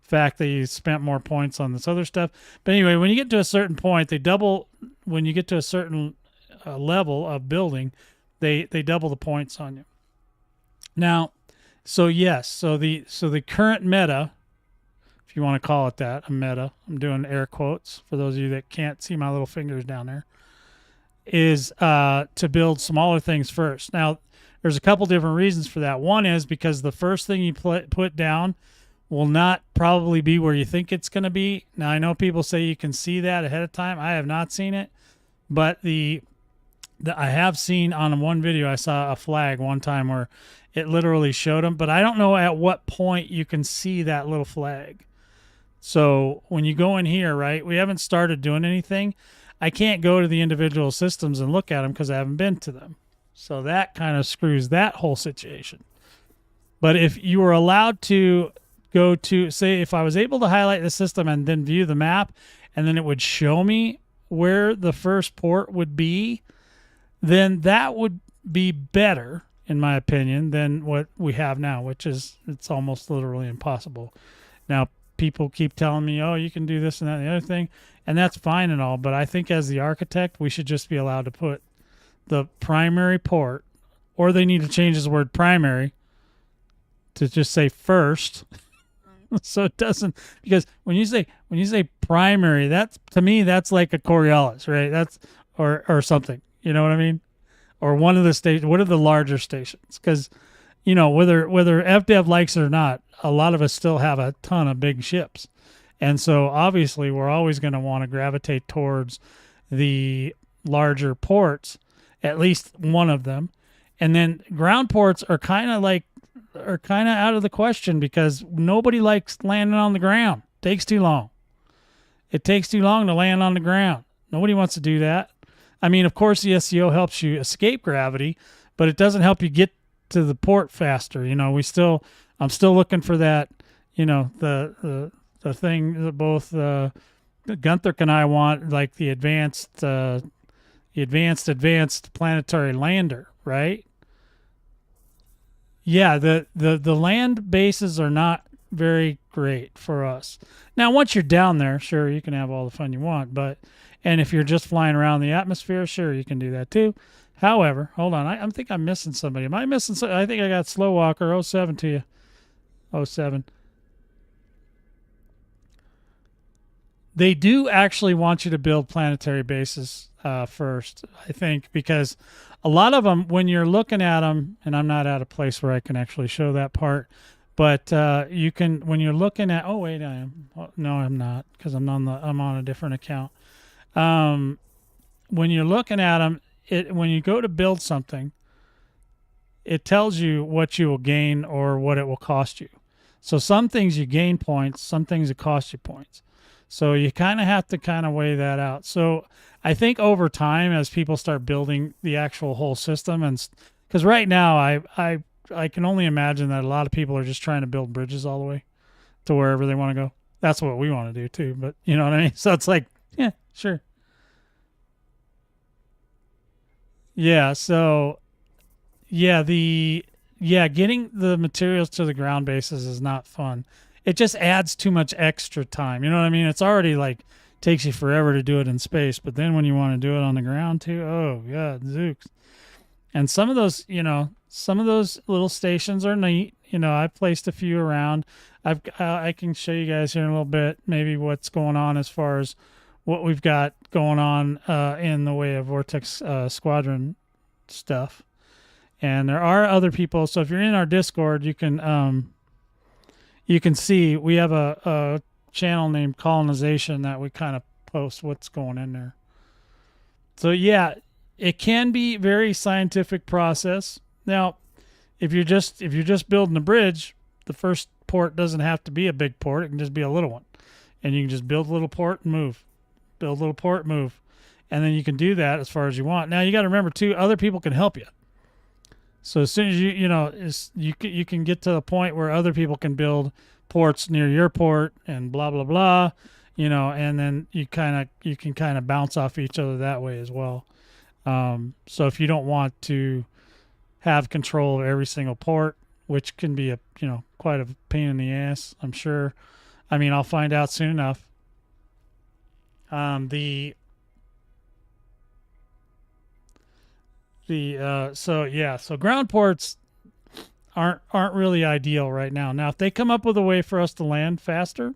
fact that you spent more points on this other stuff. But anyway, when you get to a certain point, they double. When you get to a certain level of building, they double the points on you. Now, so the current meta, if you want to call it that, a meta, I'm doing air quotes for those of you that can't see my little fingers down there, is to build smaller things first. Now, there's a couple different reasons for that. One is because the first thing you put down will not probably be where you think it's going to be. Now, I know people say you can see that ahead of time. I have not seen it, but I have seen on one video, I saw a flag one time where it literally showed them, but I don't know at what point you can see that little flag. So when you go in here, right, we haven't started doing anything. I can't go to the individual systems and look at them because I haven't been to them. So that kind of screws that whole situation. But if you were allowed to go to, say, if I was able to highlight the system and then view the map, and then it would show me where the first port would be, then that would be better, in my opinion, than what we have now, which is, it's almost literally impossible. Now, people keep telling me, oh, you can do this and that and the other thing, and that's fine and all, but I think as the architect, we should just be allowed to put the primary port, or they need to change this word primary to just say first. So it doesn't, because when you say primary, that's, to me, that's like a Coriolis, right? That's or something. You know what I mean? Or one of the stations, what are the larger stations? Because, whether FDev likes it or not, a lot of us still have a ton of big ships. And so obviously we're always going to want to gravitate towards the larger ports, at least one of them. And then ground ports are kind of out of the question because nobody likes landing on the ground. It takes too long. It takes too long to land on the ground. Nobody wants to do that. I mean, of course, the SEO helps you escape gravity, but it doesn't help you get to the port faster. I'm still looking for that, the thing that both Gunther and I want, like the advanced planetary lander, right? Yeah, the land bases are not very great for us. Now, once you're down there, sure, you can have all the fun you want, but and if you're just flying around the atmosphere, sure, you can do that too. However, hold on, I think I'm missing somebody. Am I missing? I think I got Slow Walker 07 to you. 07. They do actually want you to build planetary bases first, I think, because a lot of them, when you're looking at them, and I'm not at a place where I can actually show that part, but you can when you're looking at. Oh wait, I am. Oh, no, I'm not because I'm on a different account. Um, when you're looking at them, when you go to build something, it tells you what you will gain or what it will cost you. So some things you gain points, some things it cost you points. So you kind of have to kind of weigh that out. So I think over time, as people start building the actual whole system, and because right now I can only imagine that a lot of people are just trying to build bridges all the way to wherever they want to go. That's what we want to do too. But you know what I mean? So it's like, yeah, sure. Yeah. So getting the materials to the ground bases is not fun. It just adds too much extra time. You know what I mean? It's already like takes you forever to do it in space, but then when you want to do it on the ground too, oh yeah, zooks. And some of those little stations are neat. I've placed a few around. I can show you guys here in a little bit maybe what's going on as far as what we've got going on in the way of Vortex Squadron stuff. And there are other people. So if you're in our Discord, you can see we have a channel named Colonization that we kind of post what's going in there. So yeah, it can be very scientific process. Now, if you're just building a bridge, the first port doesn't have to be a big port. It can just be a little one, and you can just build a little port and move, build a little port, move, and then you can do that as far as you want. Now you got to remember too, other people can help you. So as soon as you can get to the point where other people can build ports near your port and blah blah blah, and then you can kind of bounce off each other that way as well. So if you don't want to have control of every single port, which can be quite a pain in the ass, I'm sure. I mean, I'll find out soon enough. So ground ports aren't really ideal right now. Now, if they come up with a way for us to land faster,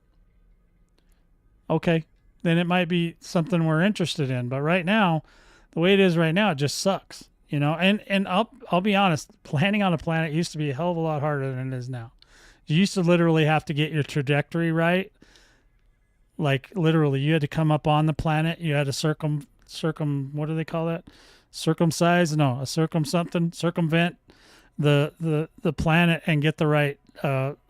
okay, then it might be something we're interested in. But right now, the way it is right now, it just sucks, And I'll be honest, landing on a planet used to be a hell of a lot harder than it is now. You used to literally have to get your trajectory right. Like literally, you had to come up on the planet. You had to circum. What do they call that? Circumcise? No, circumvent the planet and get the right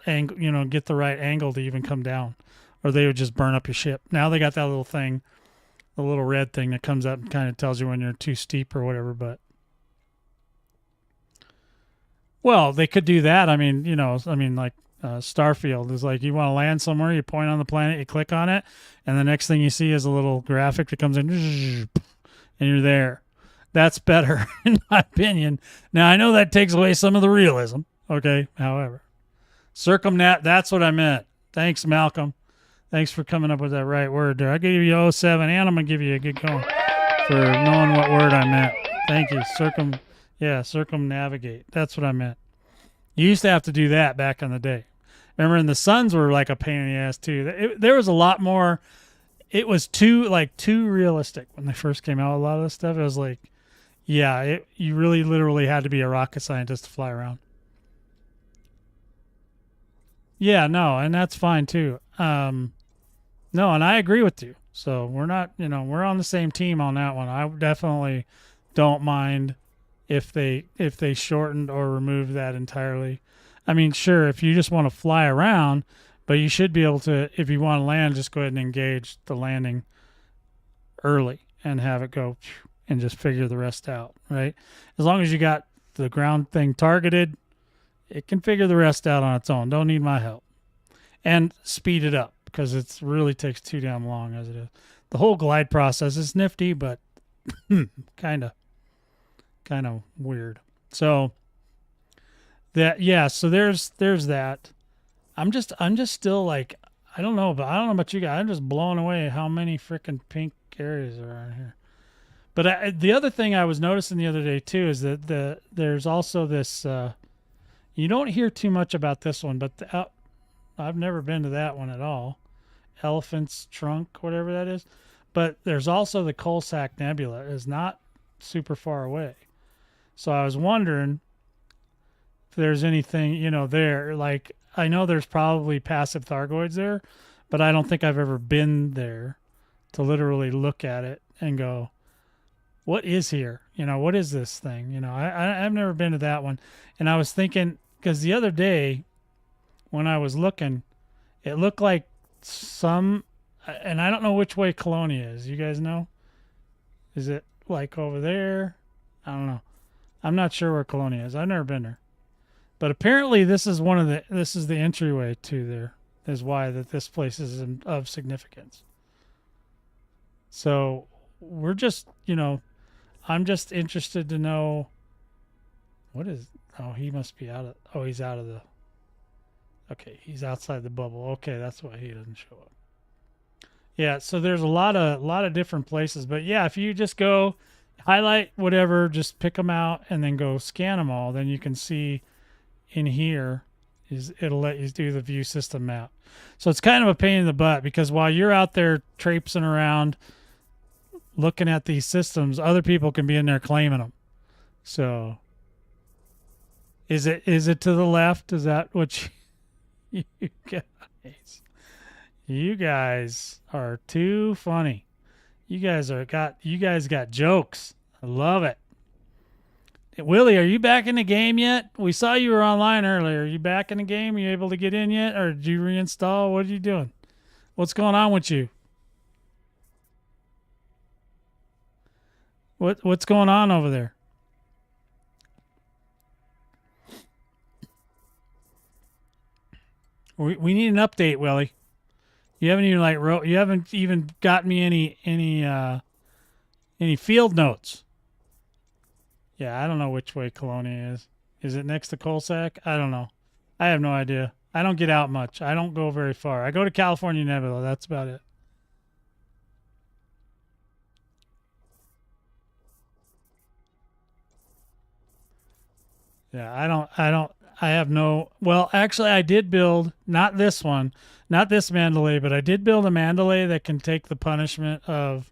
angle. Get the right angle to even come down, or they would just burn up your ship. Now they got that little thing, the little red thing that comes up and kind of tells you when you're too steep or whatever. But well, they could do that. I mean, like Starfield is like you want to land somewhere, you point on the planet, you click on it, and the next thing you see is a little graphic that comes in, and you're there. That's better, in my opinion. Now, I know that takes away some of the realism, okay? However, circumnat, that's what I meant. Thanks, Malcolm. Thanks for coming up with that right word there. I gave you 07, and I'm going to give you a good going for knowing what word I meant. Thank you. Circumnavigate. That's what I meant. You used to have to do that back in the day. Remember, and the suns were like a pain in the ass, too. There was a lot more. It was too realistic when they first came out. A lot of this stuff, it was like, yeah, you really literally had to be a rocket scientist to fly around. Yeah, no, and that's fine too. No, and I agree with you. So we're not, we're on the same team on that one. I definitely don't mind if they shortened or removed that entirely. I mean, sure, if you just want to fly around, but you should be able to, if you want to land, just go ahead and engage the landing early and have it go and just figure the rest out, right? As long as you got the ground thing targeted, it can figure the rest out on its own. Don't need my help. And speed it up because it really takes too damn long as it is. The whole glide process is nifty, but kind of weird. So That yeah. So there's that. I'm just still like I don't know, but I don't know about you guys. I'm just blown away how many freaking pink areas are around here. But the other thing I was noticing the other day too is that there's also this. You don't hear too much about this one, but I've never been to that one at all. Elephant's Trunk, whatever that is. But there's also the Coalsack Nebula. It's not super far away. So I was wondering if there's anything, there. Like, I know there's probably passive Thargoids there, but I don't think I've ever been there to literally look at it and go, what is here? What is this thing? I've never been to that one. And I was thinking, because the other day when I was looking, it looked like some, and I don't know which way Colonia is. You guys know? Is it like over there? I don't know. I'm not sure where Colonia is. I've never been there. But apparently this is the entryway to there, is why that this place is of significance. So we're just, I'm just interested to know he must be he's out of the, okay, he's outside the bubble. Okay, that's why he doesn't show up. Yeah, so there's a lot of different places, but yeah, if you just go highlight whatever, just pick them out and then go scan them all, then you can see in here it'll let you do the view system map. So it's kind of a pain in the butt because while you're out there traipsing around looking at these systems, other people can be in there claiming them. So is it to the left? Is that what you guys? You guys are too funny. You guys got jokes. I love it. Willie, are you back in the game yet? We saw you were online earlier. Are you back in the game? Are you able to get in yet? Or did you reinstall? What are you doing? What's going on with you? What's going on over there? We need an update, Willie. You haven't even got me any field notes. Yeah, I don't know which way Colonia is. Is it next to Coalsack? I don't know. I have no idea. I don't get out much. I don't go very far. I go to California Nebula. That's about it. Yeah, I have no, well, actually I did build, not this one, not this Mandalay, but I did build a Mandalay that can take the punishment of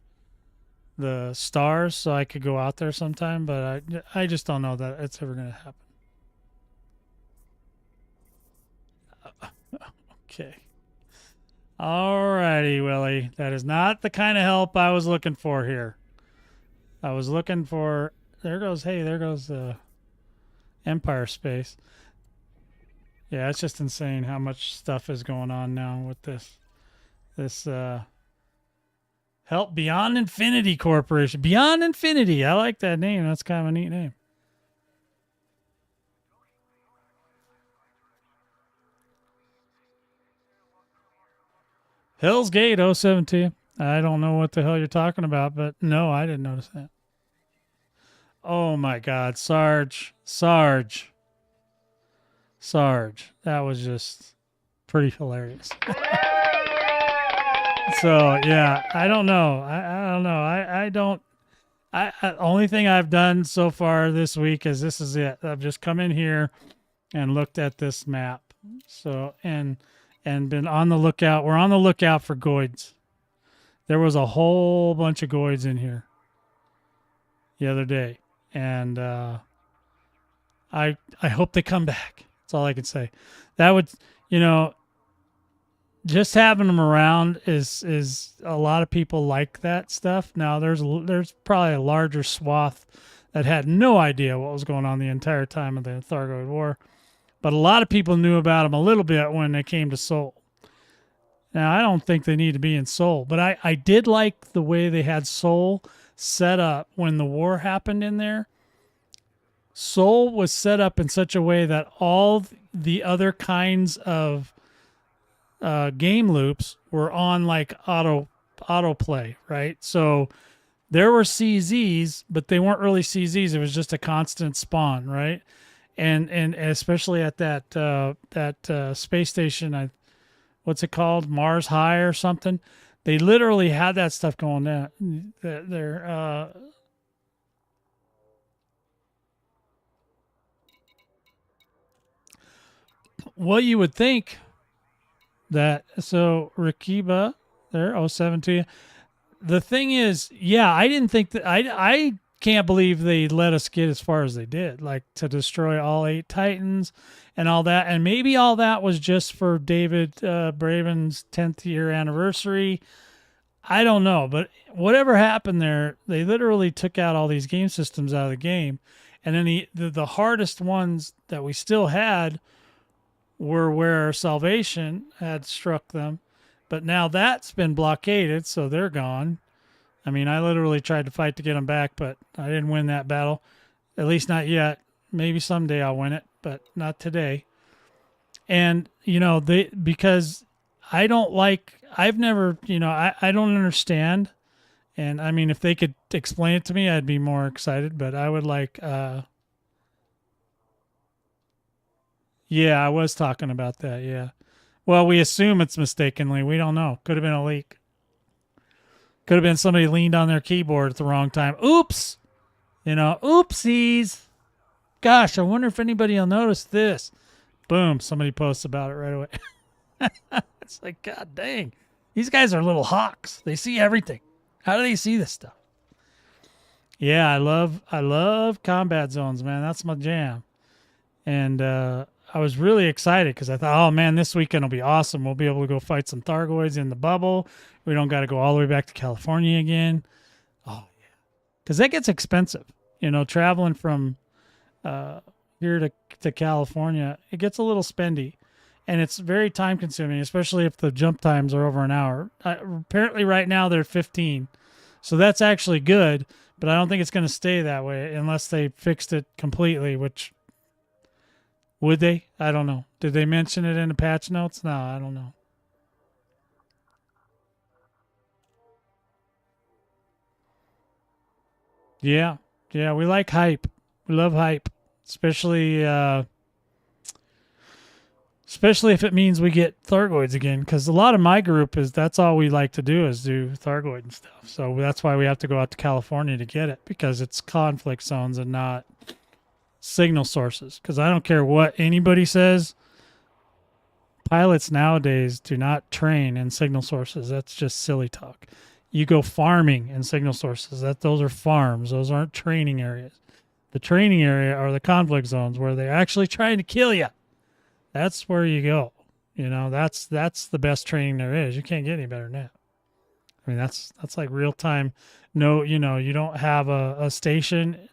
the stars so I could go out there sometime, but I just don't know that it's ever going to happen. Okay. Alrighty, Willie. That is not the kind of help I was looking for here. I was looking for, there goes Empire Space. Yeah, it's just insane how much stuff is going on now with this Help Beyond Infinity Corporation. Beyond Infinity. I like that name. That's kind of a neat name. Hell's Gate 072. I don't know what the hell you're talking about, but no, I didn't notice that. Oh my God, Sarge. That was just pretty hilarious. So yeah, I don't know. I don't know. Only thing I've done so far this week is this is it. I've just come in here and looked at this map. So and been on the lookout. We're on the lookout for Goids. There was a whole bunch of Goids in here the other day. And I hope they come back. That's all I can say. That would, just having them around is a lot of people like that stuff. Now there's probably a larger swath that had no idea what was going on the entire time of the Thargoid War, but a lot of people knew about them a little bit when they came to Seoul. Now I don't think they need to be in Seoul, but I did like the way they had Seoul set up when the war happened in there. Seoul was set up in such a way that all the other kinds of game loops were on like autoplay, right? So there were CZs, but they weren't really CZs. It was just a constant spawn, right? and especially at that space station, what's it called, Mars High or something. They literally had that stuff going down. They're what you would think that. So Rakiba there, 07 to you. The thing is, yeah, I didn't think that. I can't believe they let us get as far as they did, like to destroy all 8 Titans and all that. And maybe all that was just for David Braben's 10th year anniversary. I don't know, but whatever happened there, they literally took out all these game systems out of the game. And then the hardest ones that we still had were where Salvation had struck them. But now that's been blockaded, so they're gone. I mean, I literally tried to fight to get them back, but I didn't win that battle. At least not yet. Maybe someday I'll win it, but not today. And, because I don't like, I've never, I don't understand. And I mean, if they could explain it to me, I'd be more excited, but I would like, yeah, I was talking about that. Yeah. Well, we assume it's mistakenly. We don't know. Could have been a leak. Could have been somebody leaned on their keyboard at the wrong time. Oops. Oopsies. Gosh, I wonder if anybody will notice this. Boom. Somebody posts about it right away. It's like, God dang. These guys are little hawks. They see everything. How do they see this stuff? Yeah, I love combat zones, man. That's my jam. And I was really excited because I thought, oh man, this weekend will be awesome. We'll be able to go fight some Thargoids in the bubble. We don't got to go all the way back to California again. Oh yeah, because that gets expensive. Traveling from here to California, it gets a little spendy, and it's very time consuming, especially if the jump times are over an hour. Apparently, right now they're 15, so that's actually good. But I don't think it's going to stay that way unless they fixed it completely, which. Would they? I don't know. Did they mention it in the patch notes? No, I don't know. Yeah. Yeah, we like hype. We love hype. Especially if it means we get Thargoids again, because a lot of my group that's all we like to do is do Thargoid and stuff. So that's why we have to go out to California to get it, because it's conflict zones and not signal sources. Because I don't care what anybody says, pilots nowadays do not train in signal sources. That's just silly talk. You go farming in signal sources. Those are farms. Those aren't training areas. The training area are the conflict zones where they're actually trying to kill you. That's where you go. That's the best training there is. You can't get any better than that. I mean, that's like real time. No, you don't have a station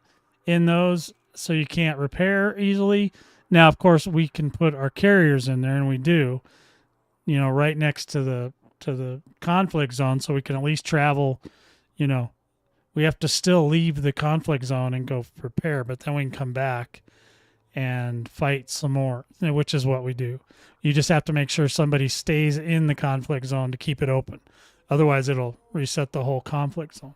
in those, so you can't repair easily. Now, of course, we can put our carriers in there, and we do, right next to the conflict zone, so we can at least travel. We have to still leave the conflict zone and go repair, but then we can come back and fight some more, which is what we do. You just have to make sure somebody stays in the conflict zone to keep it open. Otherwise, it'll reset the whole conflict zone.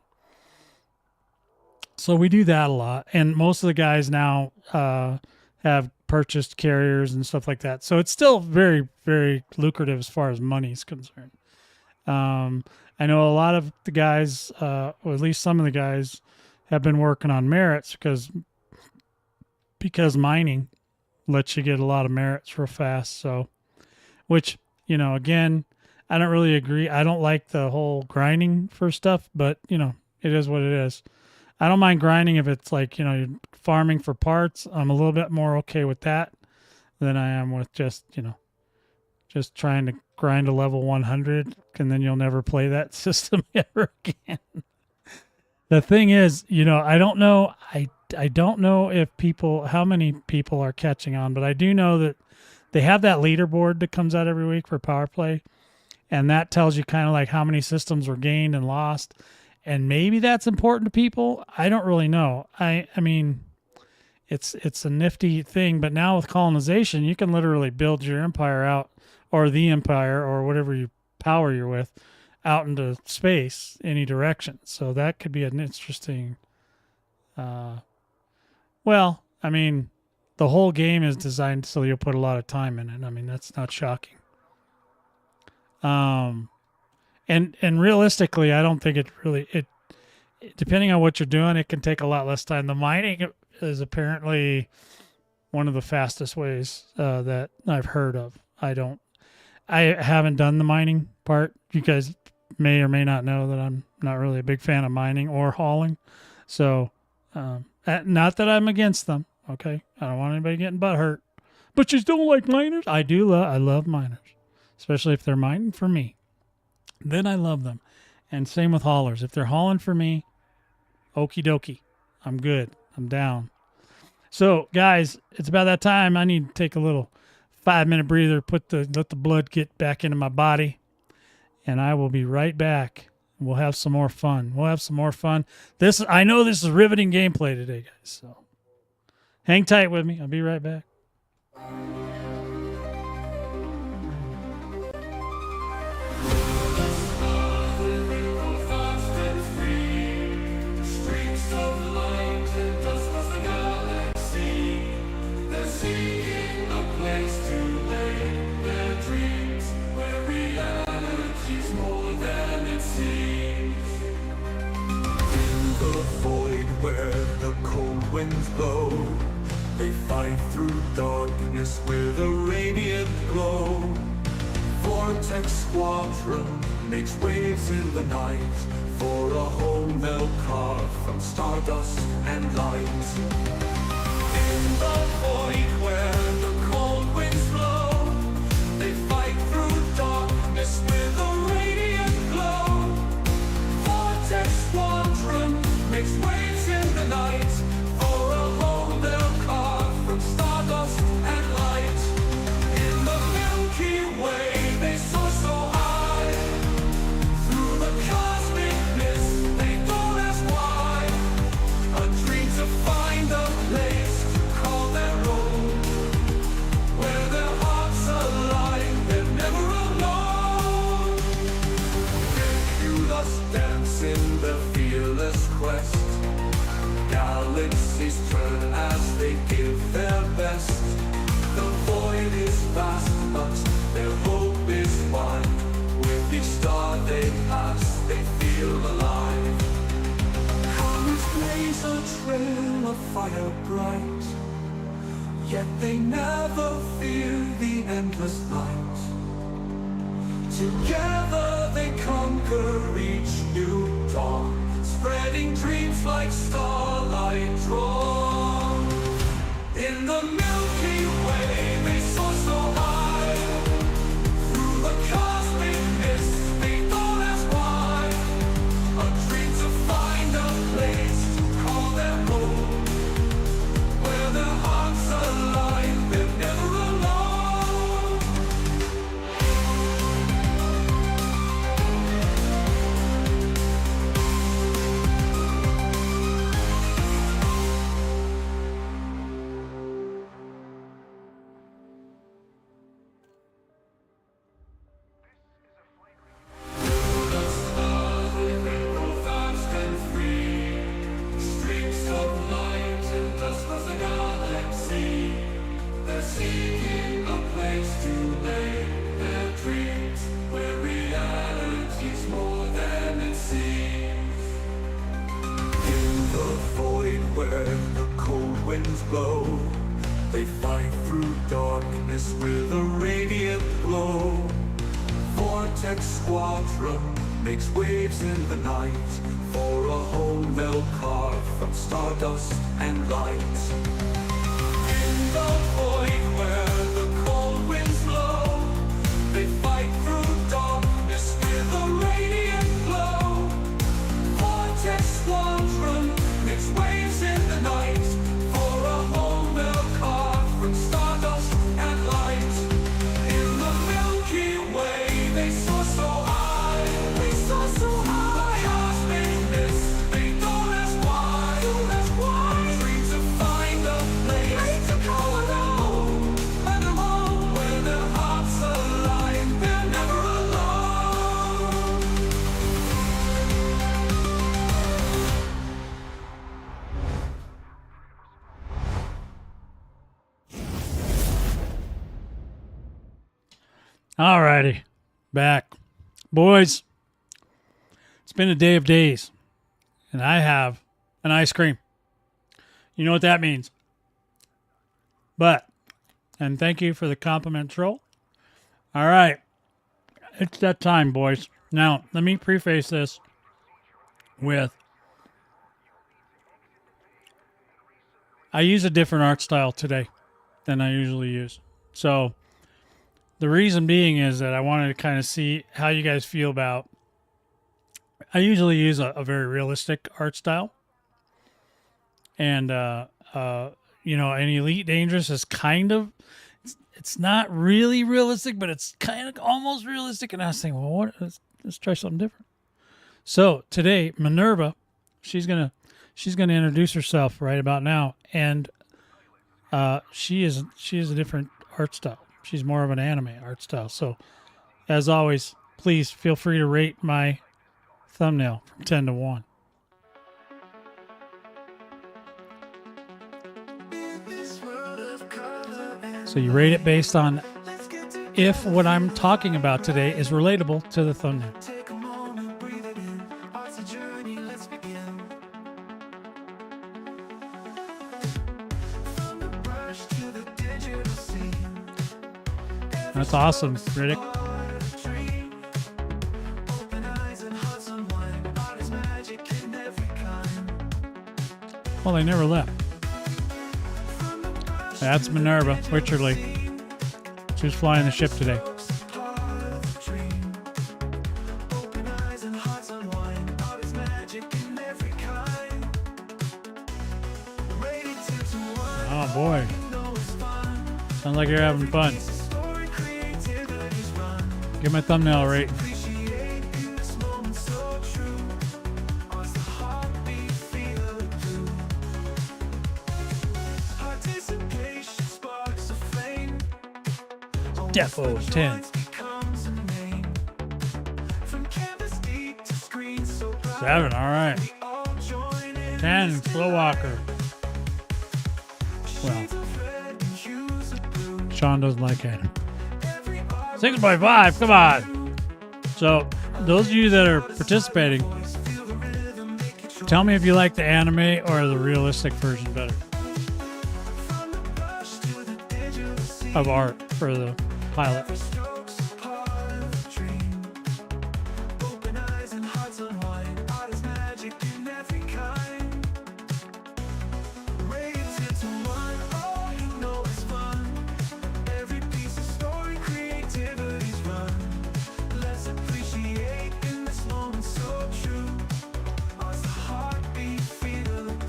So we do that a lot, and most of the guys now have purchased carriers and stuff like that. So it's still very, very lucrative as far as money is concerned. I know a lot of the guys, or at least some of the guys, have been working on merits because mining lets you get a lot of merits real fast. So, which again, I don't really agree. I don't like the whole grinding for stuff, but it is what it is. I don't mind grinding if it's like, you're farming for parts. I'm a little bit more okay with that than I am with just trying to grind a level 100, and then you'll never play that system ever again. The thing is, I don't know. I don't know if how many people are catching on, but I do know that they have that leaderboard that comes out every week for power play, and that tells you kind of like how many systems were gained and lost. And maybe that's important to people. I don't really know. I mean, it's a nifty thing, but now with colonization, you can literally build your empire out, or the empire, or whatever power you're with, out into space, any direction. So that could be an interesting. Well, I mean, the whole game is designed so you'll put a lot of time in it. I mean, that's not shocking. And realistically, I don't think it depending on what you're doing, it can take a lot less time. The mining is apparently one of the fastest ways that I've heard of. I haven't done the mining part. You guys may or may not know that I'm not really a big fan of mining or hauling. So, not that I'm against them. Okay, I don't want anybody getting butt hurt. But you don't like miners? I do. I love miners, especially if they're mining for me. Then I love them. And same with haulers. If they're hauling for me, okie dokie. I'm good. I'm down. So, guys, it's about that time. I need to take a little 5-minute breather, let the blood get back into my body, and I will be right back. We'll have some more fun. I know this is riveting gameplay today, guys. So, hang tight with me. I'll be right back. Where the cold winds blow, they fight through darkness with a radiant glow. Vortex Squadron makes waves in the night for a home they'll carve from stardust and light. In the void where the cold winds blow, they fight through darkness with a radiant glow. Vortex Squadron makes waves in the night for a home they'll carve from stardust and light. In the Milky Way they soar so high, through the cosmic mist they don't ask why. A dream to find a place to call their own, where their hearts align, they're never alone. They feel us dance in their fearless quest. Galaxies turn as they give their best. The void is vast, but their hope is one. With each star they pass, they feel alive. Comets blaze a trail of fire bright, yet they never fear the endless night. Together they conquer each new dawn, spreading dreams like starlight drawn. In the Milky Way they soar so high, through the cosmic mist they don't ask why. A dream to find a place to call their home, where their hearts align, they're never alone. They fight through darkness with a radiant glow. Vortex Squadron makes waves in the night for a home they'll carve from stardust and light. In the void where the cold winds blow, they fight through darkness with a radiant glow. Vortex Squadron makes waves in the night for a home they'll carve from stardust and light. In the Milky Way they soar so high, they soar so high. The cosmic mist they don't ask why, don't ask why. Dream to find a place to call their own, Alrighty, back. Boys, it's been a day of days, and I have an ice cream. You know what that means. And thank you for the compliment, troll. All right, it's that time, boys. Now, let me preface this with I use a different art style today than I usually use. So the reason being is that I wanted to kind of see how you guys feel about. I usually use a very realistic art style, and an Elite Dangerous is kind of. It's not really realistic, but it's kind of almost realistic. And I was thinking, well, let's try something different. So today, Minerva, she's gonna introduce herself right about now, and she is a different art style. She's more of an anime art style. So, as always, please feel free to rate my thumbnail from 10 to 1. So you rate it based on if what I'm talking about today is relatable to the thumbnail. That's awesome, Riddick. Well, they never left. That's Minerva, Witcherly. She was flying the ship today. Oh boy. Sounds like you're having fun. Give my thumbnail a rate. Defo 10. 7, alright. 10, Slow Walker. Well, Sean doesn't like it. 6.5, come on. So, those of you that are participating, tell me if you like the anime or the realistic version better of art for the pilot.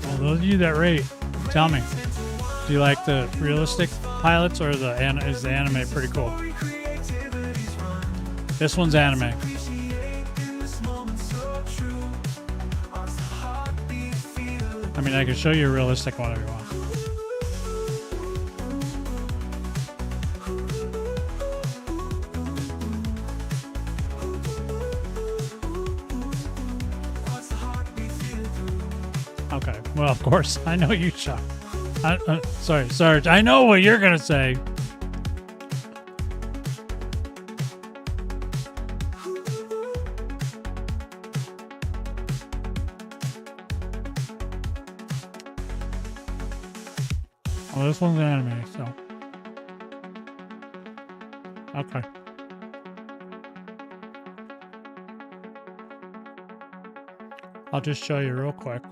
Well, those of you that rate, tell me, do you like the realistic pilots or is the anime pretty cool? This one's anime. I mean, I can show you a realistic one if you want. Okay. Well, of course, I know you, Sean. Sorry, Sarge. I know what you're gonna say. Well, this one's anime, so okay. I'll just show you real quick.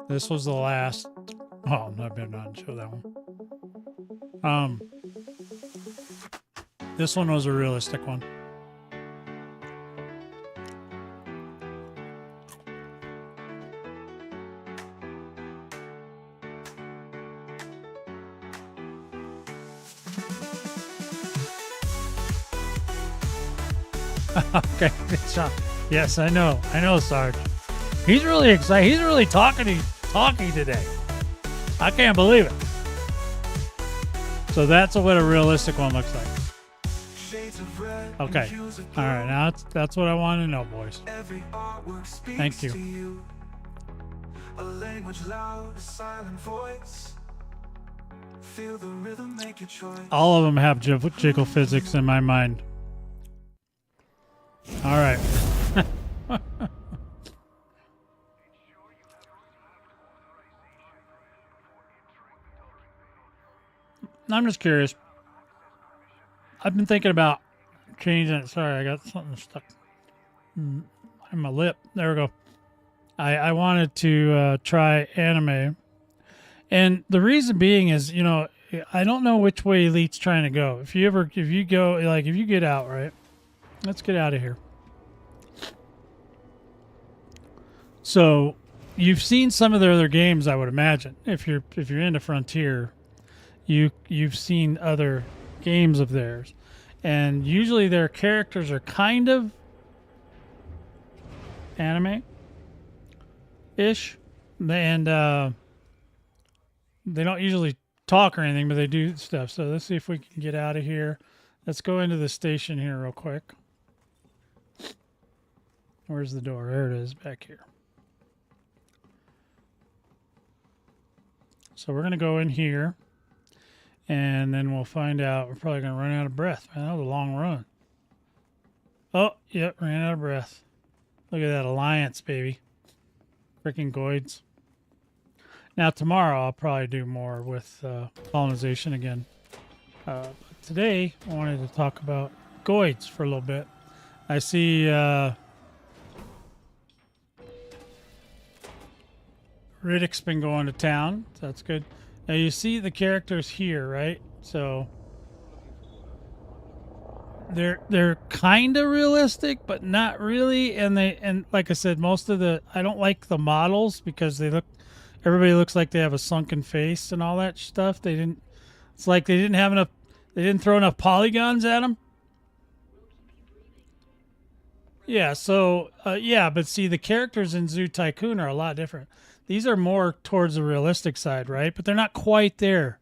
This was the last. Oh, I better not show that one. This one was a realistic one. Okay, good job. Yes, I know, Sarge. He's really excited. He's really talking today. I can't believe it. So that's what a realistic one looks like. Okay. All right. Now that's what I want to know, boys. Thank you. Feel the rhythm, make your choice. All of them have jiggle physics in my mind. All right. I'm just curious. I've been thinking about changing it. Sorry, I got something stuck in my lip. There we go. I wanted to try anime. And the reason being is, you know, I don't know which way Elite's trying to go. If you get out, right? Let's get out of here. So, you've seen some of their other games, I would imagine. If you're into Frontier, you've seen other games of theirs. And usually their characters are kind of anime-ish. And they don't usually talk or anything, but they do stuff. So let's see if we can get out of here. Let's go into the station here real quick. Where's the door? There it is, back here. So we're going to go in here, and then we'll find out. We're probably going to run out of breath. Man, that was a long run. Oh, yep, ran out of breath. Look at that Alliance, baby. Freaking Goids. Now, tomorrow I'll probably do more with colonization again. But today, I wanted to talk about Goids for a little bit. I see Riddick's been going to town, so that's good. Now, you see the characters here, right? So, they're kind of realistic, but not really. And like I said, most of I don't like the models because everybody looks like they have a sunken face and all that stuff. It's like they didn't throw enough polygons at them. Yeah, so, but see, the characters in Zoo Tycoon are a lot different. These are more towards the realistic side, right? But they're not quite there.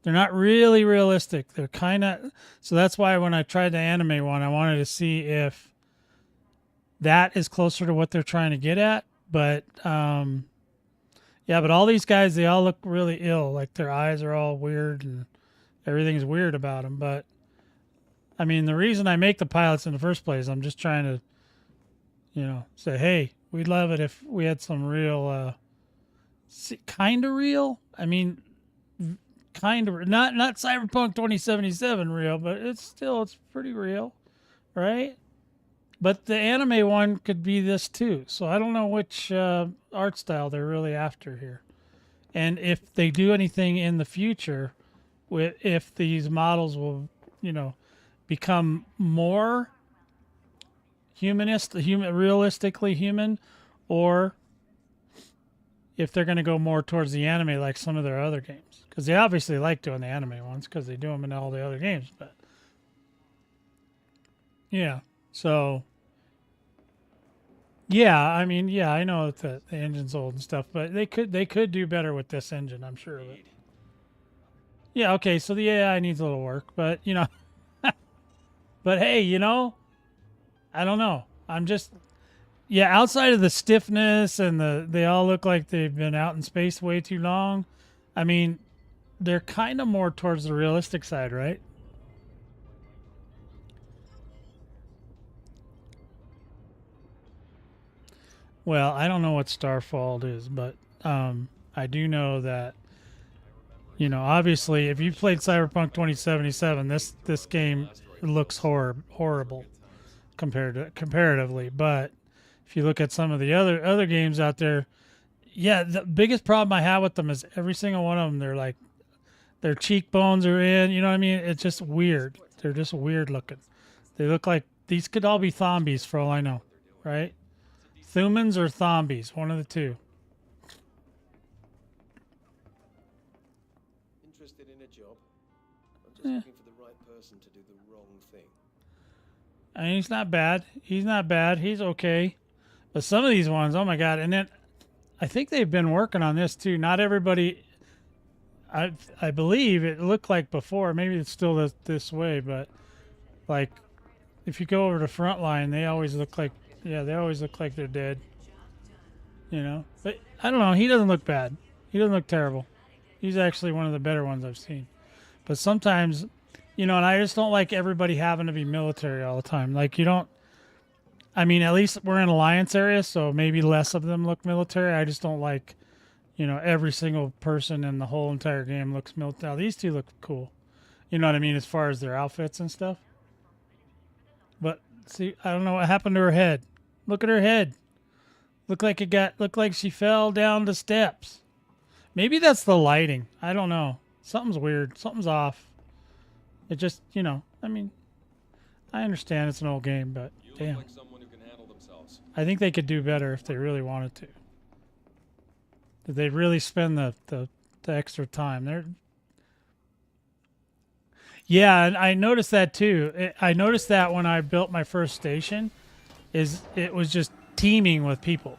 They're not really realistic. They're kind of... So that's why when I tried the anime one, I wanted to see if that is closer to what they're trying to get at. But, yeah, but all these guys, they all look really ill. Like their eyes are all weird and everything's weird about them. But, I mean, the reason I make the pilots in the first place, I'm just trying to, you know, say, hey, we'd love it if we had some real, kind of real. I mean, kind of, not Cyberpunk 2077 real, but it's pretty real, right? But the anime one could be this too. So I don't know which art style they're really after here. And if they do anything in the future, if these models will, you know, become more realistically human, or if they're going to go more towards the anime like some of their other games. Because they obviously like doing the anime ones because they do them in all the other games. But yeah, so yeah, I mean, yeah, I know that the engine's old and stuff, but they could do better with this engine, I'm sure of it. Yeah, okay, so the AI needs a little work, but you know, but hey, you know, I don't know. I'm just, yeah, outside of the stiffness and they all look like they've been out in space way too long. I mean, they're kind of more towards the realistic side, right? Well, I don't know what Starfall is, but I do know that, you know, obviously, if you played Cyberpunk 2077, this game looks horrible comparatively. But if you look at some of the other games out there, yeah, the biggest problem I have with them is every single one of them, they're like, their cheekbones are in, you know what I mean? It's just weird. They're just weird looking. They look like these could all be zombies for all I know, right? Humans or zombies, one of the two. Interested in a job? I'm just looking for the right person to do the wrong thing. I mean, he's not bad. He's not bad. He's okay. But some of these ones, oh my God. And then I think they've been working on this too. Not everybody, I believe it looked like before, maybe it's still this way, but like if you go over to Frontline, they always look like, yeah, they always look like they're dead, you know. But I don't know. He doesn't look bad. He doesn't look terrible. He's actually one of the better ones I've seen. But sometimes, and I just don't like everybody having to be military all the time. Like, you don't. I mean, at least we're in alliance area, so maybe less of them look military. I just don't like, every single person in the whole entire game looks military. Now, these two look cool. You know what I mean, as far as their outfits and stuff. But see, I don't know what happened to her head. Look at her head. Looked like she fell down the steps. Maybe that's the lighting. I don't know. Something's weird. Something's off. It just, I mean, I understand it's an old game, but damn. Like someone who can handle themselves. I think they could do better if they really wanted to. If they really spend the extra time. Yeah, and I noticed that too. I noticed that when I built my first station, it was just teeming with people,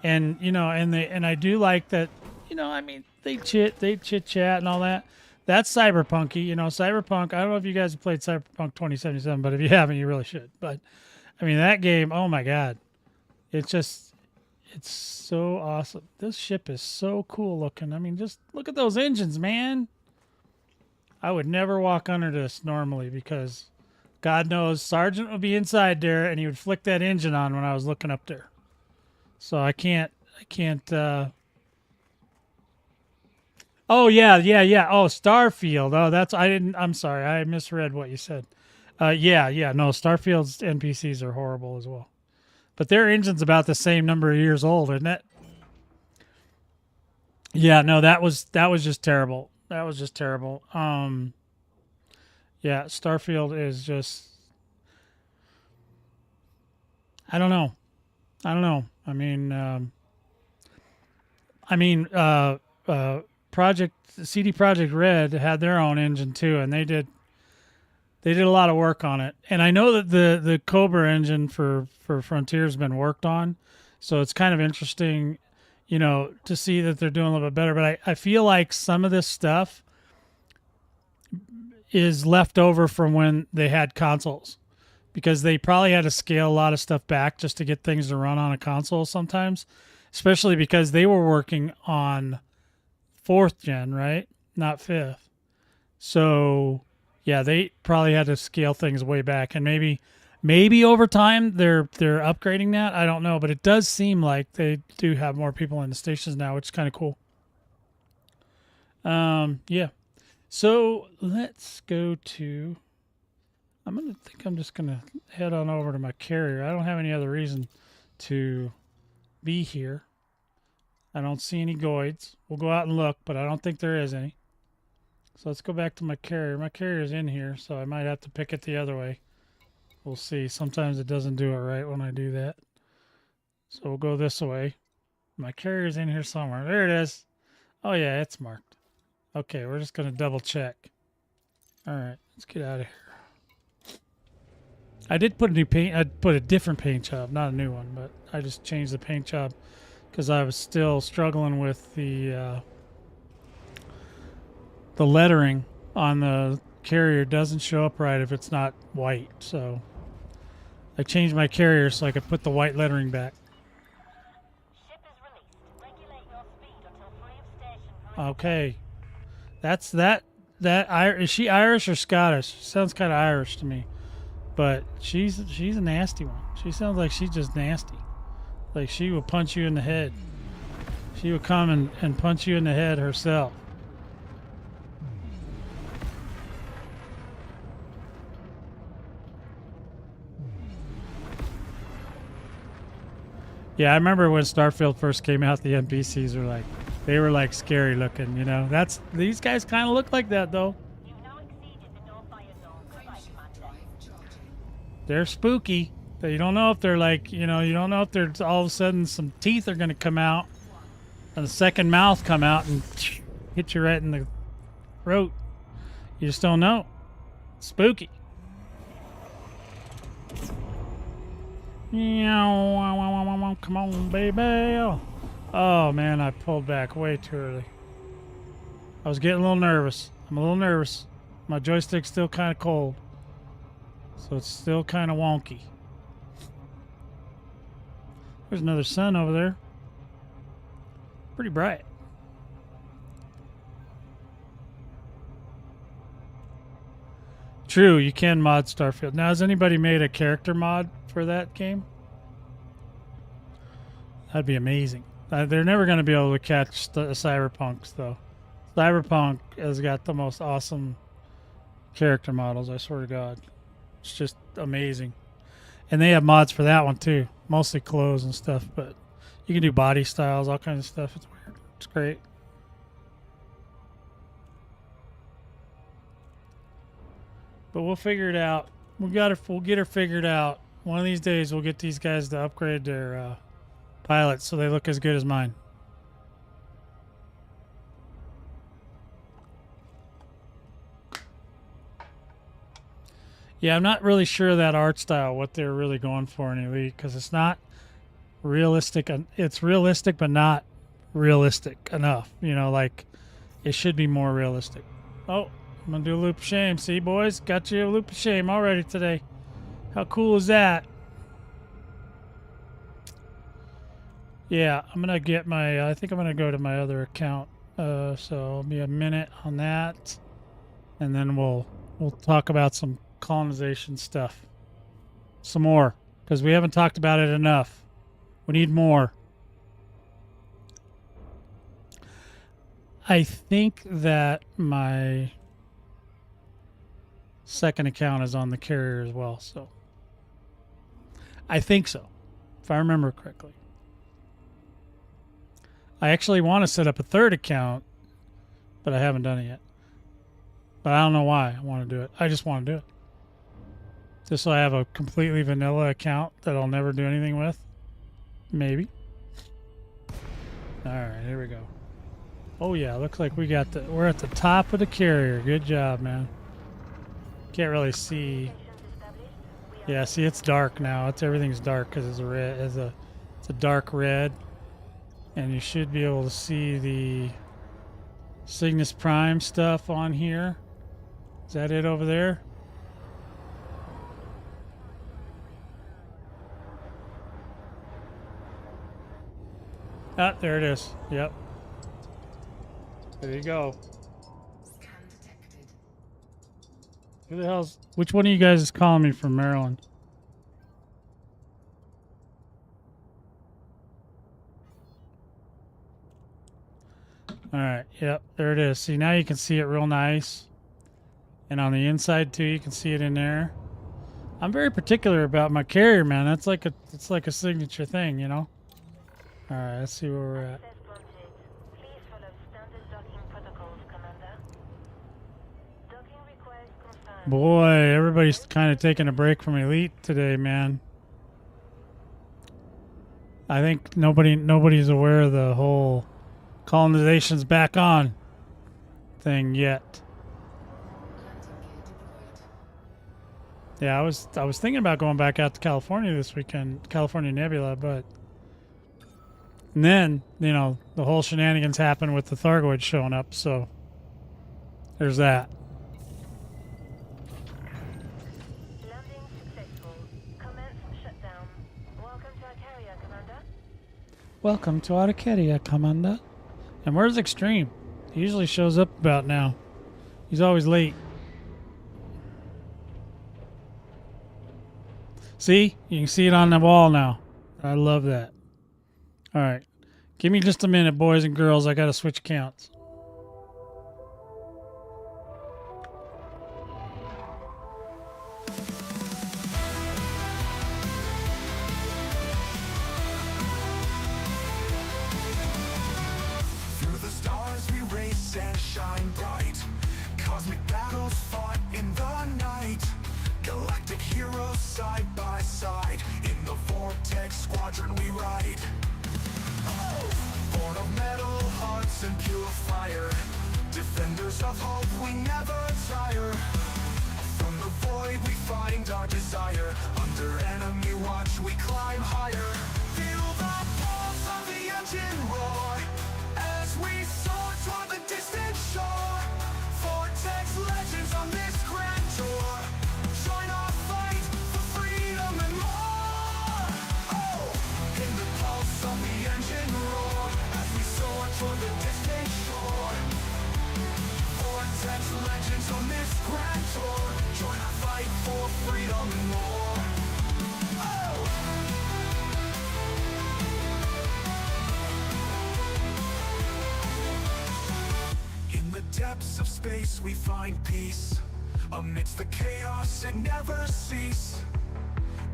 and and I do like that. I mean, they chit chat and all that. That's cyberpunky. Cyberpunk. I don't know if you guys have played Cyberpunk 2077, but if you haven't, you really should. But I mean, that game. Oh my god, it's so awesome. This ship is so cool looking. I mean, just look at those engines, man. I would never walk under this normally because God knows Sergeant would be inside there and he would flick that engine on when I was looking up there. So I can't, oh yeah. Oh, Starfield. Oh, I'm sorry. I misread what you said. Yeah. No, Starfield's NPCs are horrible as well. But their engine's about the same number of years old, isn't it? Yeah, no, that was just terrible. That was just terrible. Yeah, Starfield is just. I don't know. CD Projekt Red had their own engine too, and they did a lot of work on it. And I know that the Cobra engine for Frontier's been worked on, so it's kind of interesting, to see that they're doing a little bit better. But I feel like some of this stuff is left over from when they had consoles, because they probably had to scale a lot of stuff back just to get things to run on a console sometimes, especially because they were working on 4th gen, right? Not 5th. So, yeah, they probably had to scale things way back, and maybe over time they're upgrading that. I don't know, but it does seem like they do have more people in the stations now, which is kind of cool. Yeah. So let's go to. I'm just gonna head on over to my carrier. I don't have any other reason to be here. I don't see any Goids. We'll go out and look, but I don't think there is any. So let's go back to my carrier. My carrier's in here, so I might have to pick it the other way. We'll see. Sometimes it doesn't do it right when I do that. So we'll go this way. My carrier's in here somewhere. There it is. Oh yeah, it's marked. Okay, we're just gonna double check. All right, let's get out of here. I did put a new paint. I put a different paint job, not a new one, but I just changed the paint job because I was still struggling with the lettering on the carrier. Doesn't show up right if it's not white. So I changed my carrier so I could put the white lettering back. Ship is released. Regulate your speed until free of station. Okay, that's that. Is she Irish or Scottish? Sounds kind of Irish to me. But she's a nasty one. She sounds like she's just nasty. Like she will punch you in the head. She would come and punch you in the head herself. Yeah, I remember when Starfield first came out, the NPCs were like scary looking, These guys kind of look like that though. They're spooky. You don't know if they're you don't know if there's all of a sudden some teeth are going to come out and the second mouth come out and hit you right in the throat. You just don't know. Spooky. Come on, baby. Oh, man, I pulled back way too early. I was getting a little nervous. I'm a little nervous. My joystick's still kind of cold. So it's still kind of wonky. There's another sun over there. Pretty bright. True, you can mod Starfield. Now, has anybody made a character mod for that game? That'd be amazing. They're never going to be able to catch the Cyberpunks, though. Cyberpunk has got the most awesome character models, I swear to God. It's just amazing. And they have mods for that one, too. Mostly clothes and stuff, but you can do body styles, all kinds of stuff. It's weird. It's great. But we'll figure it out. We'll get her figured out. One of these days, we'll get these guys to upgrade their pilots so they look as good as mine. Yeah, I'm not really sure of that art style, what they're really going for in Elite, because it's not realistic. It's realistic, but not realistic enough. You know, like, it should be more realistic. Oh, I'm going to do a loop of shame. See, boys? Got you a loop of shame already today. How cool is that? Yeah, I'm going to get my... I think I'm going to go to my other account. So it'll be a minute on that. And then we'll talk about some colonization stuff. Some more. Because we haven't talked about it enough. We need more. I think that my second account is on the carrier as well, so I think so, if I remember correctly. I actually want to set up a third account, but I haven't done it yet. But I don't know why I want to do it. I just want to do it. Just so I have a completely vanilla account that I'll never do anything with. Maybe. Alright, here we go. Oh yeah, looks like we're at the top of the carrier. Good job, man. Can't really see. Yeah, see, it's dark now. Everything's dark because it's a red. It's a dark red, and you should be able to see the Cygnus Prime stuff on here. Is that it over there? Ah, there it is. Yep. There you go. Who the hell's... Which one of you guys is calling me from Maryland? Alright, yep, there it is. See, now you can see it real nice. And on the inside, too, you can see it in there. I'm very particular about my carrier, man. It's like a signature thing, you know? Alright, let's see where we're at. Please follow standard docking protocols, Commander. Docking request confirmed. Boy, everybody's kind of taking a break from Elite today, man. I think nobody's aware of the whole colonization's back on thing yet. Yeah, I was thinking about going back out to California this weekend, California Nebula, but and then, you know, the whole shenanigans happened with the Thargoids showing up, so there's that. Landing successful. Commence shutdown. Welcome to Arcadia, Commander. Welcome to Arcadia, Commander. And where's Extreme? He usually shows up about now. He's always late. See? You can see it on the wall now. I love that. All right. Give me just a minute, boys and girls. I got to switch counts. Through the stars we race and shine bright. Cosmic battles fought in the night. Galactic heroes side by side. In the Vortex Squadron we ride. Born of metal hearts and pure fire. Defenders of hope, we never tire. From the void we find our desire. Under enemy watch we climb higher. Feel the pulse of the engine roar as we soar toward the distant shore. Vortex legends on this grand tour. Join our fight for freedom and more. Oh, in the pulse of the engine roar as we soar toward the distant shore. Vortex legends on this grand tour. Join depths of space we find peace. Amidst the chaos it never cease.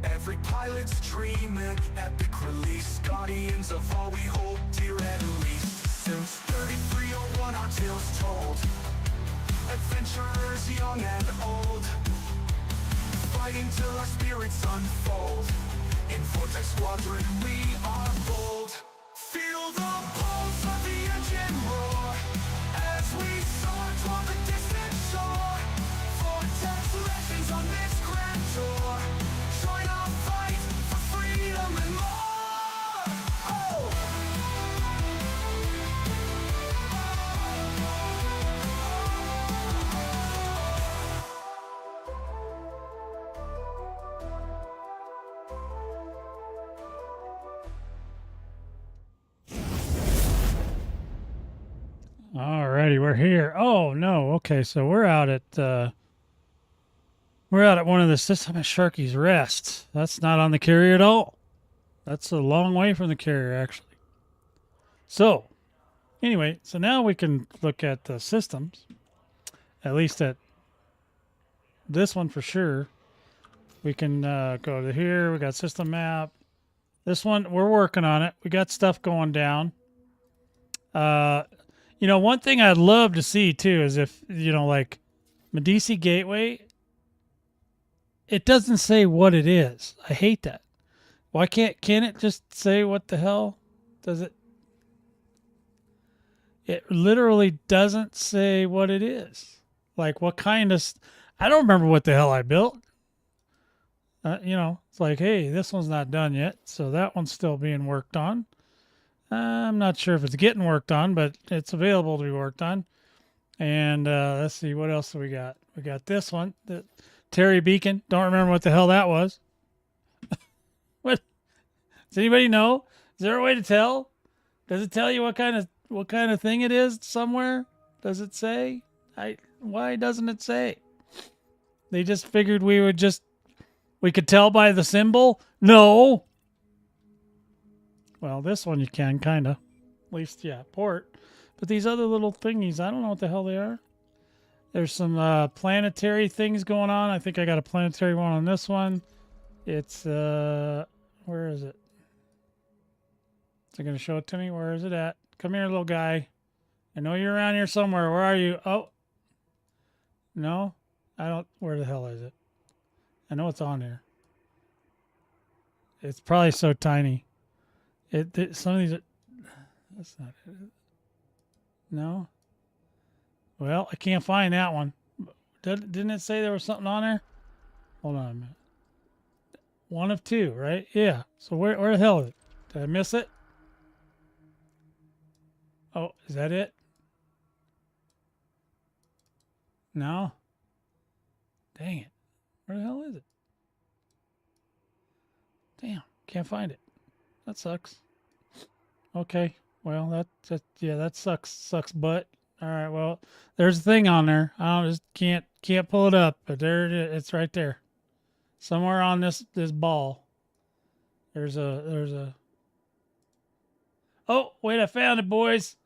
Every pilot's dream an epic release. Guardians of all we hold dear and least. Since 3301 our tales told. Adventurers young and old, fighting till our spirits unfold. In Vortex Squadron we are bold. Feel the pulse of the engine roar as we soar toward the distant shore. Vortex legends on this grand tour. Join our fight for freedom and more. Oh! Alrighty, we're here. Oh no, okay, so we're out at one of the system at Sharky's Rest. That's not on the carrier at all. That's a long way from the carrier, actually. So, anyway, so now we can look at the systems. At least at this one for sure. We can go to here. We got system map. This one, we're working on it. We got stuff going down. You know, one thing I'd love to see too is if, you know, like Medici Gateway, it doesn't say what it is. I hate that. Why can it just say what the hell? Does it? It literally doesn't say what it is. Like what kind of, I don't remember what the hell I built. You know, it's like, hey, this one's not done yet. So that one's still being worked on. I'm not sure if it's getting worked on, but it's available to be worked on. And let's see, what else do we got? We got this one, the Terry Beacon. Don't remember what the hell that was. What? Does anybody know? Is there a way to tell? Does it tell you what kind of thing it is somewhere? Does it say? Why doesn't it say? They just figured we could tell by the symbol? No. Well, this one you can, kind of. At least, yeah, port. But these other little thingies, I don't know what the hell they are. There's some planetary things going on. I think I got a planetary one on this one. It's, where is it? Is it going to show it to me? Where is it at? Come here, little guy. I know you're around here somewhere. Where are you? Oh. No? I don't, where the hell is it? I know it's on here. It's probably so tiny. Some of these are, that's not it. No? Well, I can't find that one. Didn't it say there was something on there? Hold on a minute. One of two, right? Yeah. So where the hell is it? Did I miss it? Oh, is that it? No? Dang it. Where the hell is it? Damn, can't find it. That sucks. Okay, well that sucks butt. All right, well there's a thing on there. I just can't pull it up, but there it is. It's right there, somewhere on this ball. There's a. Oh wait, I found it, boys.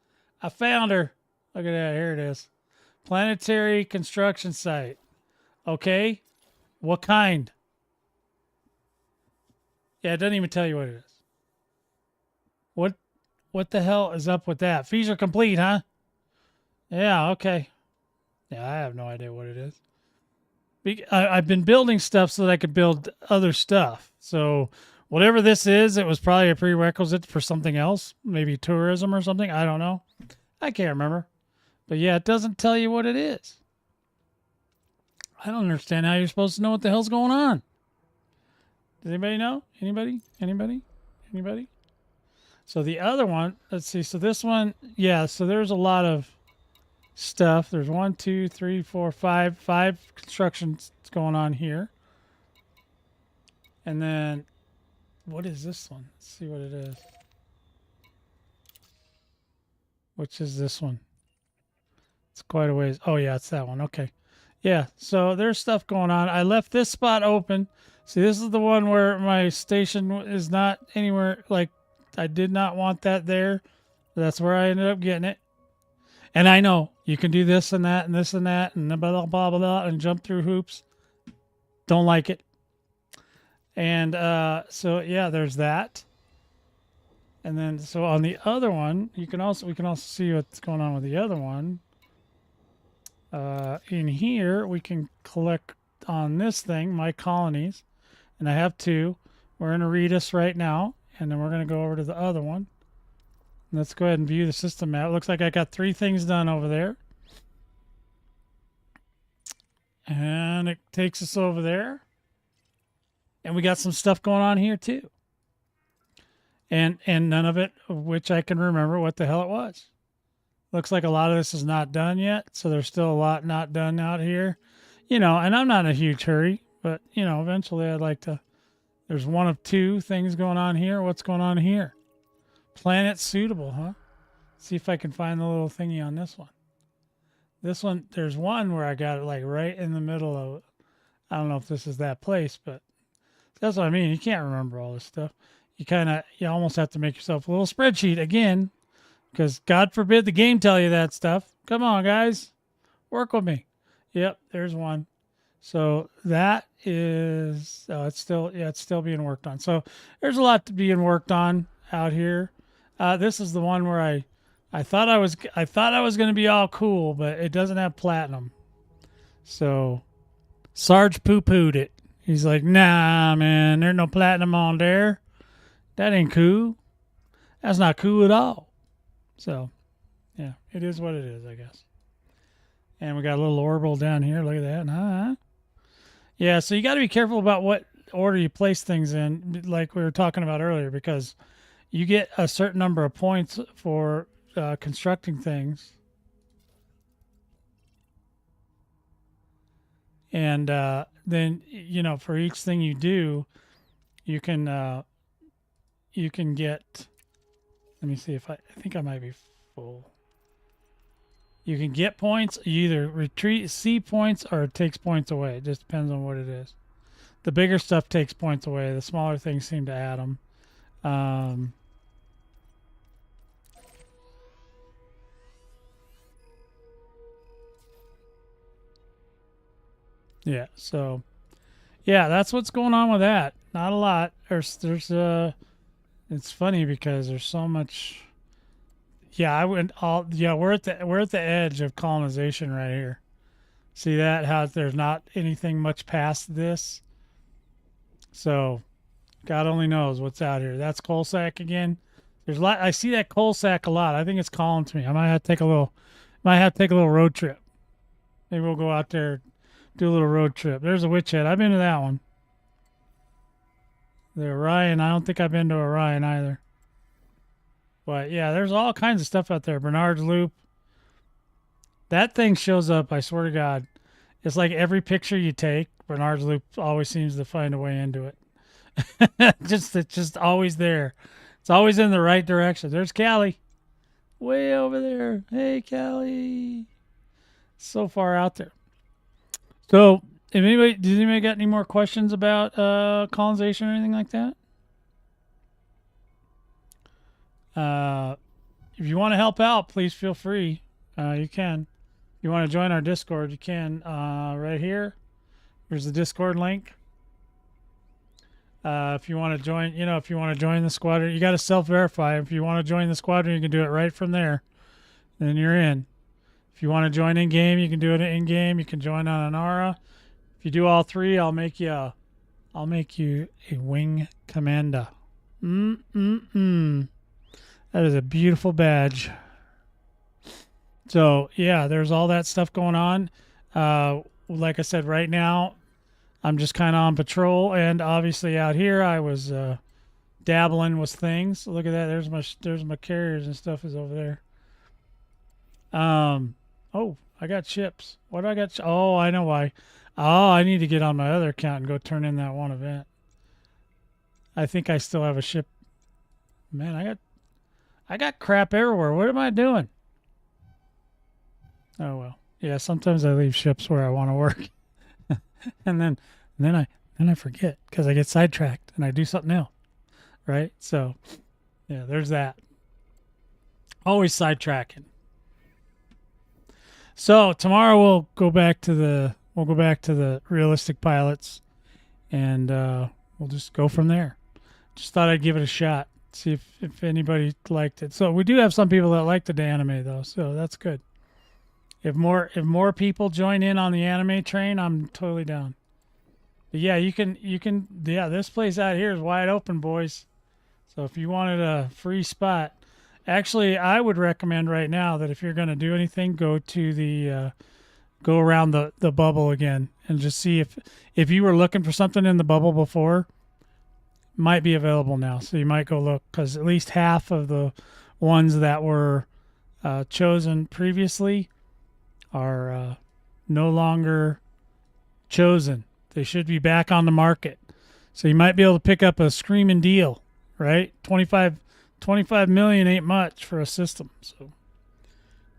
I found her. Look at that. Here it is. Planetary construction site. Okay, what kind? Yeah, it doesn't even tell you what it is. What the hell is up with that? Fees are complete, huh? Yeah, okay. Yeah, I have no idea what it is. I've been building stuff so that I could build other stuff. So whatever this is, it was probably a prerequisite for something else. Maybe tourism or something. I don't know. I can't remember. But yeah, it doesn't tell you what it is. I don't understand how you're supposed to know what the hell's going on. Does anybody know? Anybody? So the other one, let's see. So this one, yeah, so there's a lot of stuff. There's 1, 2, 3, 4, 5 constructions going on here. And then, what is this one? Let's see what it is. Which is this one? It's quite a ways. Oh, yeah, it's that one. Okay. Yeah, so there's stuff going on. I left this spot open. See, this is the one where my station is not anywhere, like, I did not want that there. That's where I ended up getting it. And I know you can do this and that and this and that and blah, blah, blah, blah, and jump through hoops. Don't like it. And so, yeah, there's that. And then, so on the other one, we can also see what's going on with the other one. In here, we can collect on this thing, my colonies. And I have 2. We're in Aretas right now. And then we're going to go over to the other one. Let's go ahead and view the system map. Looks like I got 3 things done over there. And it takes us over there. And we got some stuff going on here too. And none of it, which I can remember what the hell it was. Looks like a lot of this is not done yet. So there's still a lot not done out here. You know, and I'm not in a huge hurry. But, you know, eventually I'd like to... There's 1 of 2 things going on here. What's going on here? Planet suitable, huh? See if I can find the little thingy on this one. This one, there's one where I got it like right in the middle of it. I don't know if this is that place, but that's what I mean. You can't remember all this stuff. You almost have to make yourself a little spreadsheet again, because God forbid the game tell you that stuff. Come on, guys. Work with me. Yep, there's one. So that is, it's still being worked on. So there's a lot being worked on out here. This is the one where I thought I was going to be all cool, but it doesn't have platinum. So Sarge poo-pooed it. He's like, nah, man, there's no platinum on there. That ain't cool. That's not cool at all. So, yeah, it is what it is, I guess. And we got a little orbital down here. Look at that. Huh? Yeah, so you got to be careful about what order you place things in, like we were talking about earlier, because you get a certain number of points for constructing things. And then, you know, for each thing you do, you can get, let me see if I think I might be full. You can get points, you either see points or it takes points away. It just depends on what it is. The bigger stuff takes points away. The smaller things seem to add them. Yeah, so yeah, that's what's going on with that. Not a lot. There's it's funny because there's so much. Yeah, we're at the edge of colonization right here. See that? How there's not anything much past this. So God only knows what's out here. That's coal sack again. There's a lot. I see that coal sack a lot. I think it's calling to me. I might have to take a little road trip. Maybe we'll go out there, do a little road trip. There's a witch head. I've been to that one. The Orion. I don't think I've been to Orion either. But yeah, there's all kinds of stuff out there. Bernard's Loop. That thing shows up, I swear to God. It's like every picture you take, Bernard's Loop always seems to find a way into it. It's just always there. It's always in the right direction. There's Callie. Way over there. Hey, Callie. So far out there. So, does anybody got any more questions about colonization or anything like that? If you want to help out, please feel free. You can. If you want to join our Discord, you can. Right here. Here's the Discord link. If you want to join, if you want to join the squadron, you got to self-verify. If you want to join the squadron, you can do it right from there. Then you're in. If you want to join in-game, you can do it in-game. You can join on Anara. If you do all 3, I'll make you a wing commander. That is a beautiful badge. So, yeah, there's all that stuff going on. Like I said, right now, I'm just kind of on patrol. And obviously out here, I was dabbling with things. Look at that. There's my carriers and stuff is over there. Oh, I got ships. What do I got? Oh, I know why. Oh, I need to get on my other account and go turn in that one event. I think I still have a ship. Man, I got crap everywhere. What am I doing? Oh well. Yeah, sometimes I leave ships where I want to work. and then I forget because I get sidetracked and I do something else. Right? So, yeah, there's that. Always sidetracking. So tomorrow we'll go back to the realistic pilots, and we'll just go from there. Just thought I'd give it a shot, see if anybody liked it. So we do have some people that like the anime though, so that's good. If more people join in on the anime train, I'm totally down. But yeah, you can this place out here is wide open, boys. So if you wanted a free spot, actually I would recommend right now that if you're going to do anything, go to the go around the bubble again and just see if you were looking for something in the bubble before, might be available now. So you might go look, because at least half of the ones that were chosen previously are no longer chosen. They should be back on the market. So you might be able to pick up a screaming deal, right? 25 million ain't much for a system. So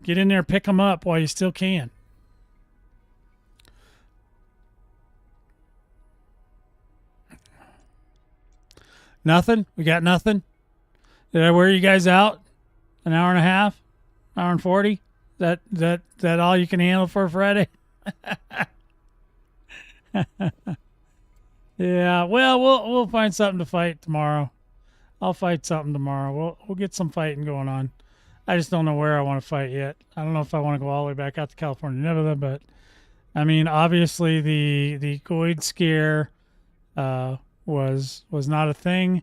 get in there, pick them up while you still can. Nothing? We got nothing? Did I wear you guys out? An hour and a half? Hour and 40? That all you can handle for a Friday? Yeah, well, we'll find something to fight tomorrow. I'll fight something tomorrow. We'll get some fighting going on. I just don't know where I want to fight yet. I don't know if I want to go all the way back out to California, Nevada, but I mean, obviously the Goid scare was not a thing.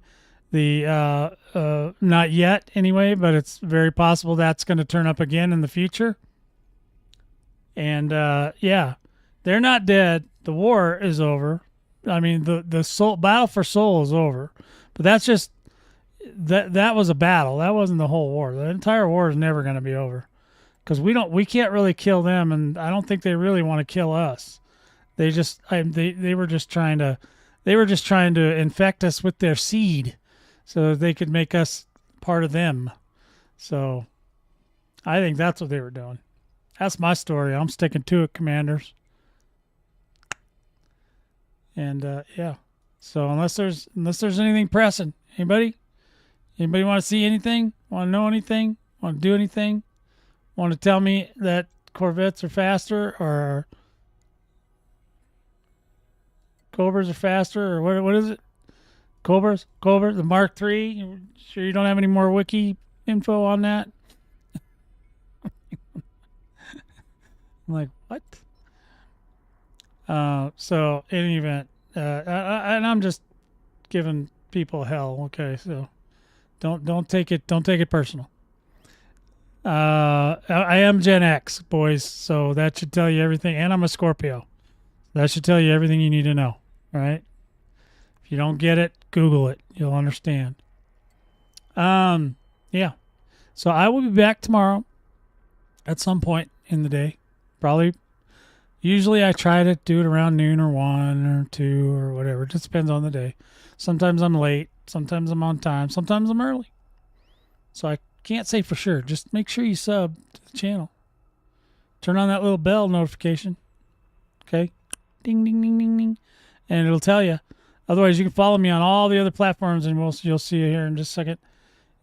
The not yet anyway, but it's very possible that's going to turn up again in the future. And yeah, they're not dead. The war is over. I mean, the soul battle for soul is over. But that's just that was a battle. That wasn't the whole war. The entire war is never going to be over, because we can't really kill them, and I don't think they really want to kill us. They were just trying to infect us with their seed, so that they could make us part of them. So I think that's what they were doing. That's my story. I'm sticking to it, Commanders. And yeah. So unless there's anything pressing, anybody want to see anything? Want to know anything? Want to do anything? Want to tell me that Corvettes are faster, or Cobras are faster, or what is it? Cobras, the Mark III. Sure you don't have any more wiki info on that? I'm like, what? So in any event, and I'm just giving people hell. Okay, so don't take it personal. I am Gen X, boys, so that should tell you everything. And I'm a Scorpio. That should tell you everything you need to know. All right. If you don't get it, Google it. You'll understand. Yeah. So I will be back tomorrow at some point in the day. Probably. Usually I try to do it around noon or 1 or 2 or whatever. It just depends on the day. Sometimes I'm late. Sometimes I'm on time. Sometimes I'm early. So I can't say for sure. Just make sure you sub to the channel. Turn on that little bell notification. Okay? Ding, ding, ding, ding, ding. And it'll tell you. Otherwise, you can follow me on all the other platforms, and you'll see it here in just a second.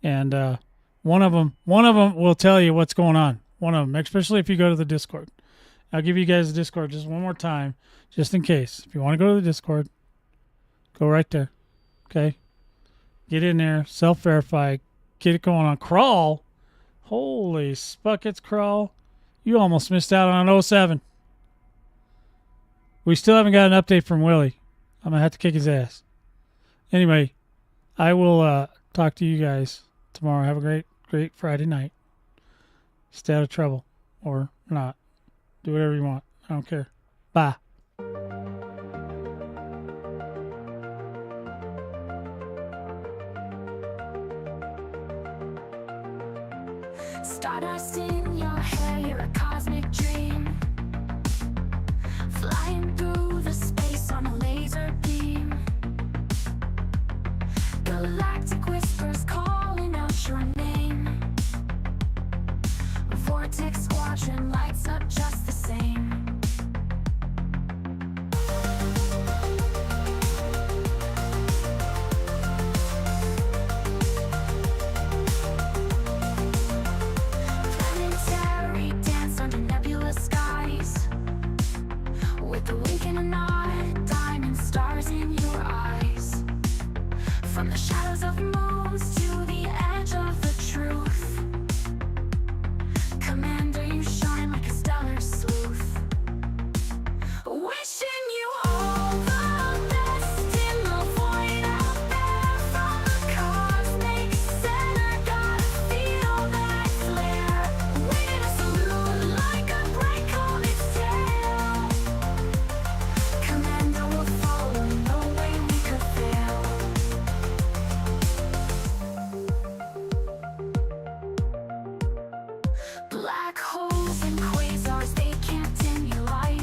And one of them will tell you what's going on. One of them, especially if you go to the Discord. I'll give you guys the Discord just one more time, just in case. If you want to go to the Discord, go right there. Okay? Get in there, self-verify, get it going on. Crawl? Holy spuckets, Crawl. You almost missed out on 07. We still haven't got an update from Willie. I'm going to have to kick his ass. Anyway, I will talk to you guys tomorrow. Have a great Friday night. Stay out of trouble. Or not. Do whatever you want. I don't care. Bye. Stardust in your hair, you're a cosmic dream. Flying through the space on a laser beam. Galactic whispers calling out your name. Vortex Squadron lights up just the same. Planetary dance under nebulous skies. Black holes and quasars, they can't dim your light.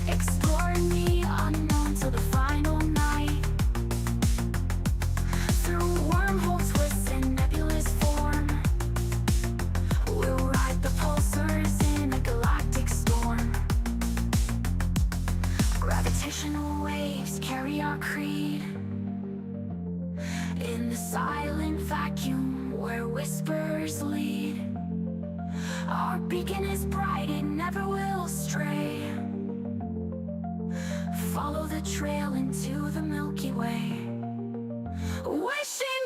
Exploring the unknown till the final night. Through wormhole twists and nebulous form, we'll ride the pulsars in a galactic storm. Gravitational waves carry our creed in the silent vacuum where whispers lead. Our beacon is bright, it never will stray. Follow the trail into the Milky Way, wishing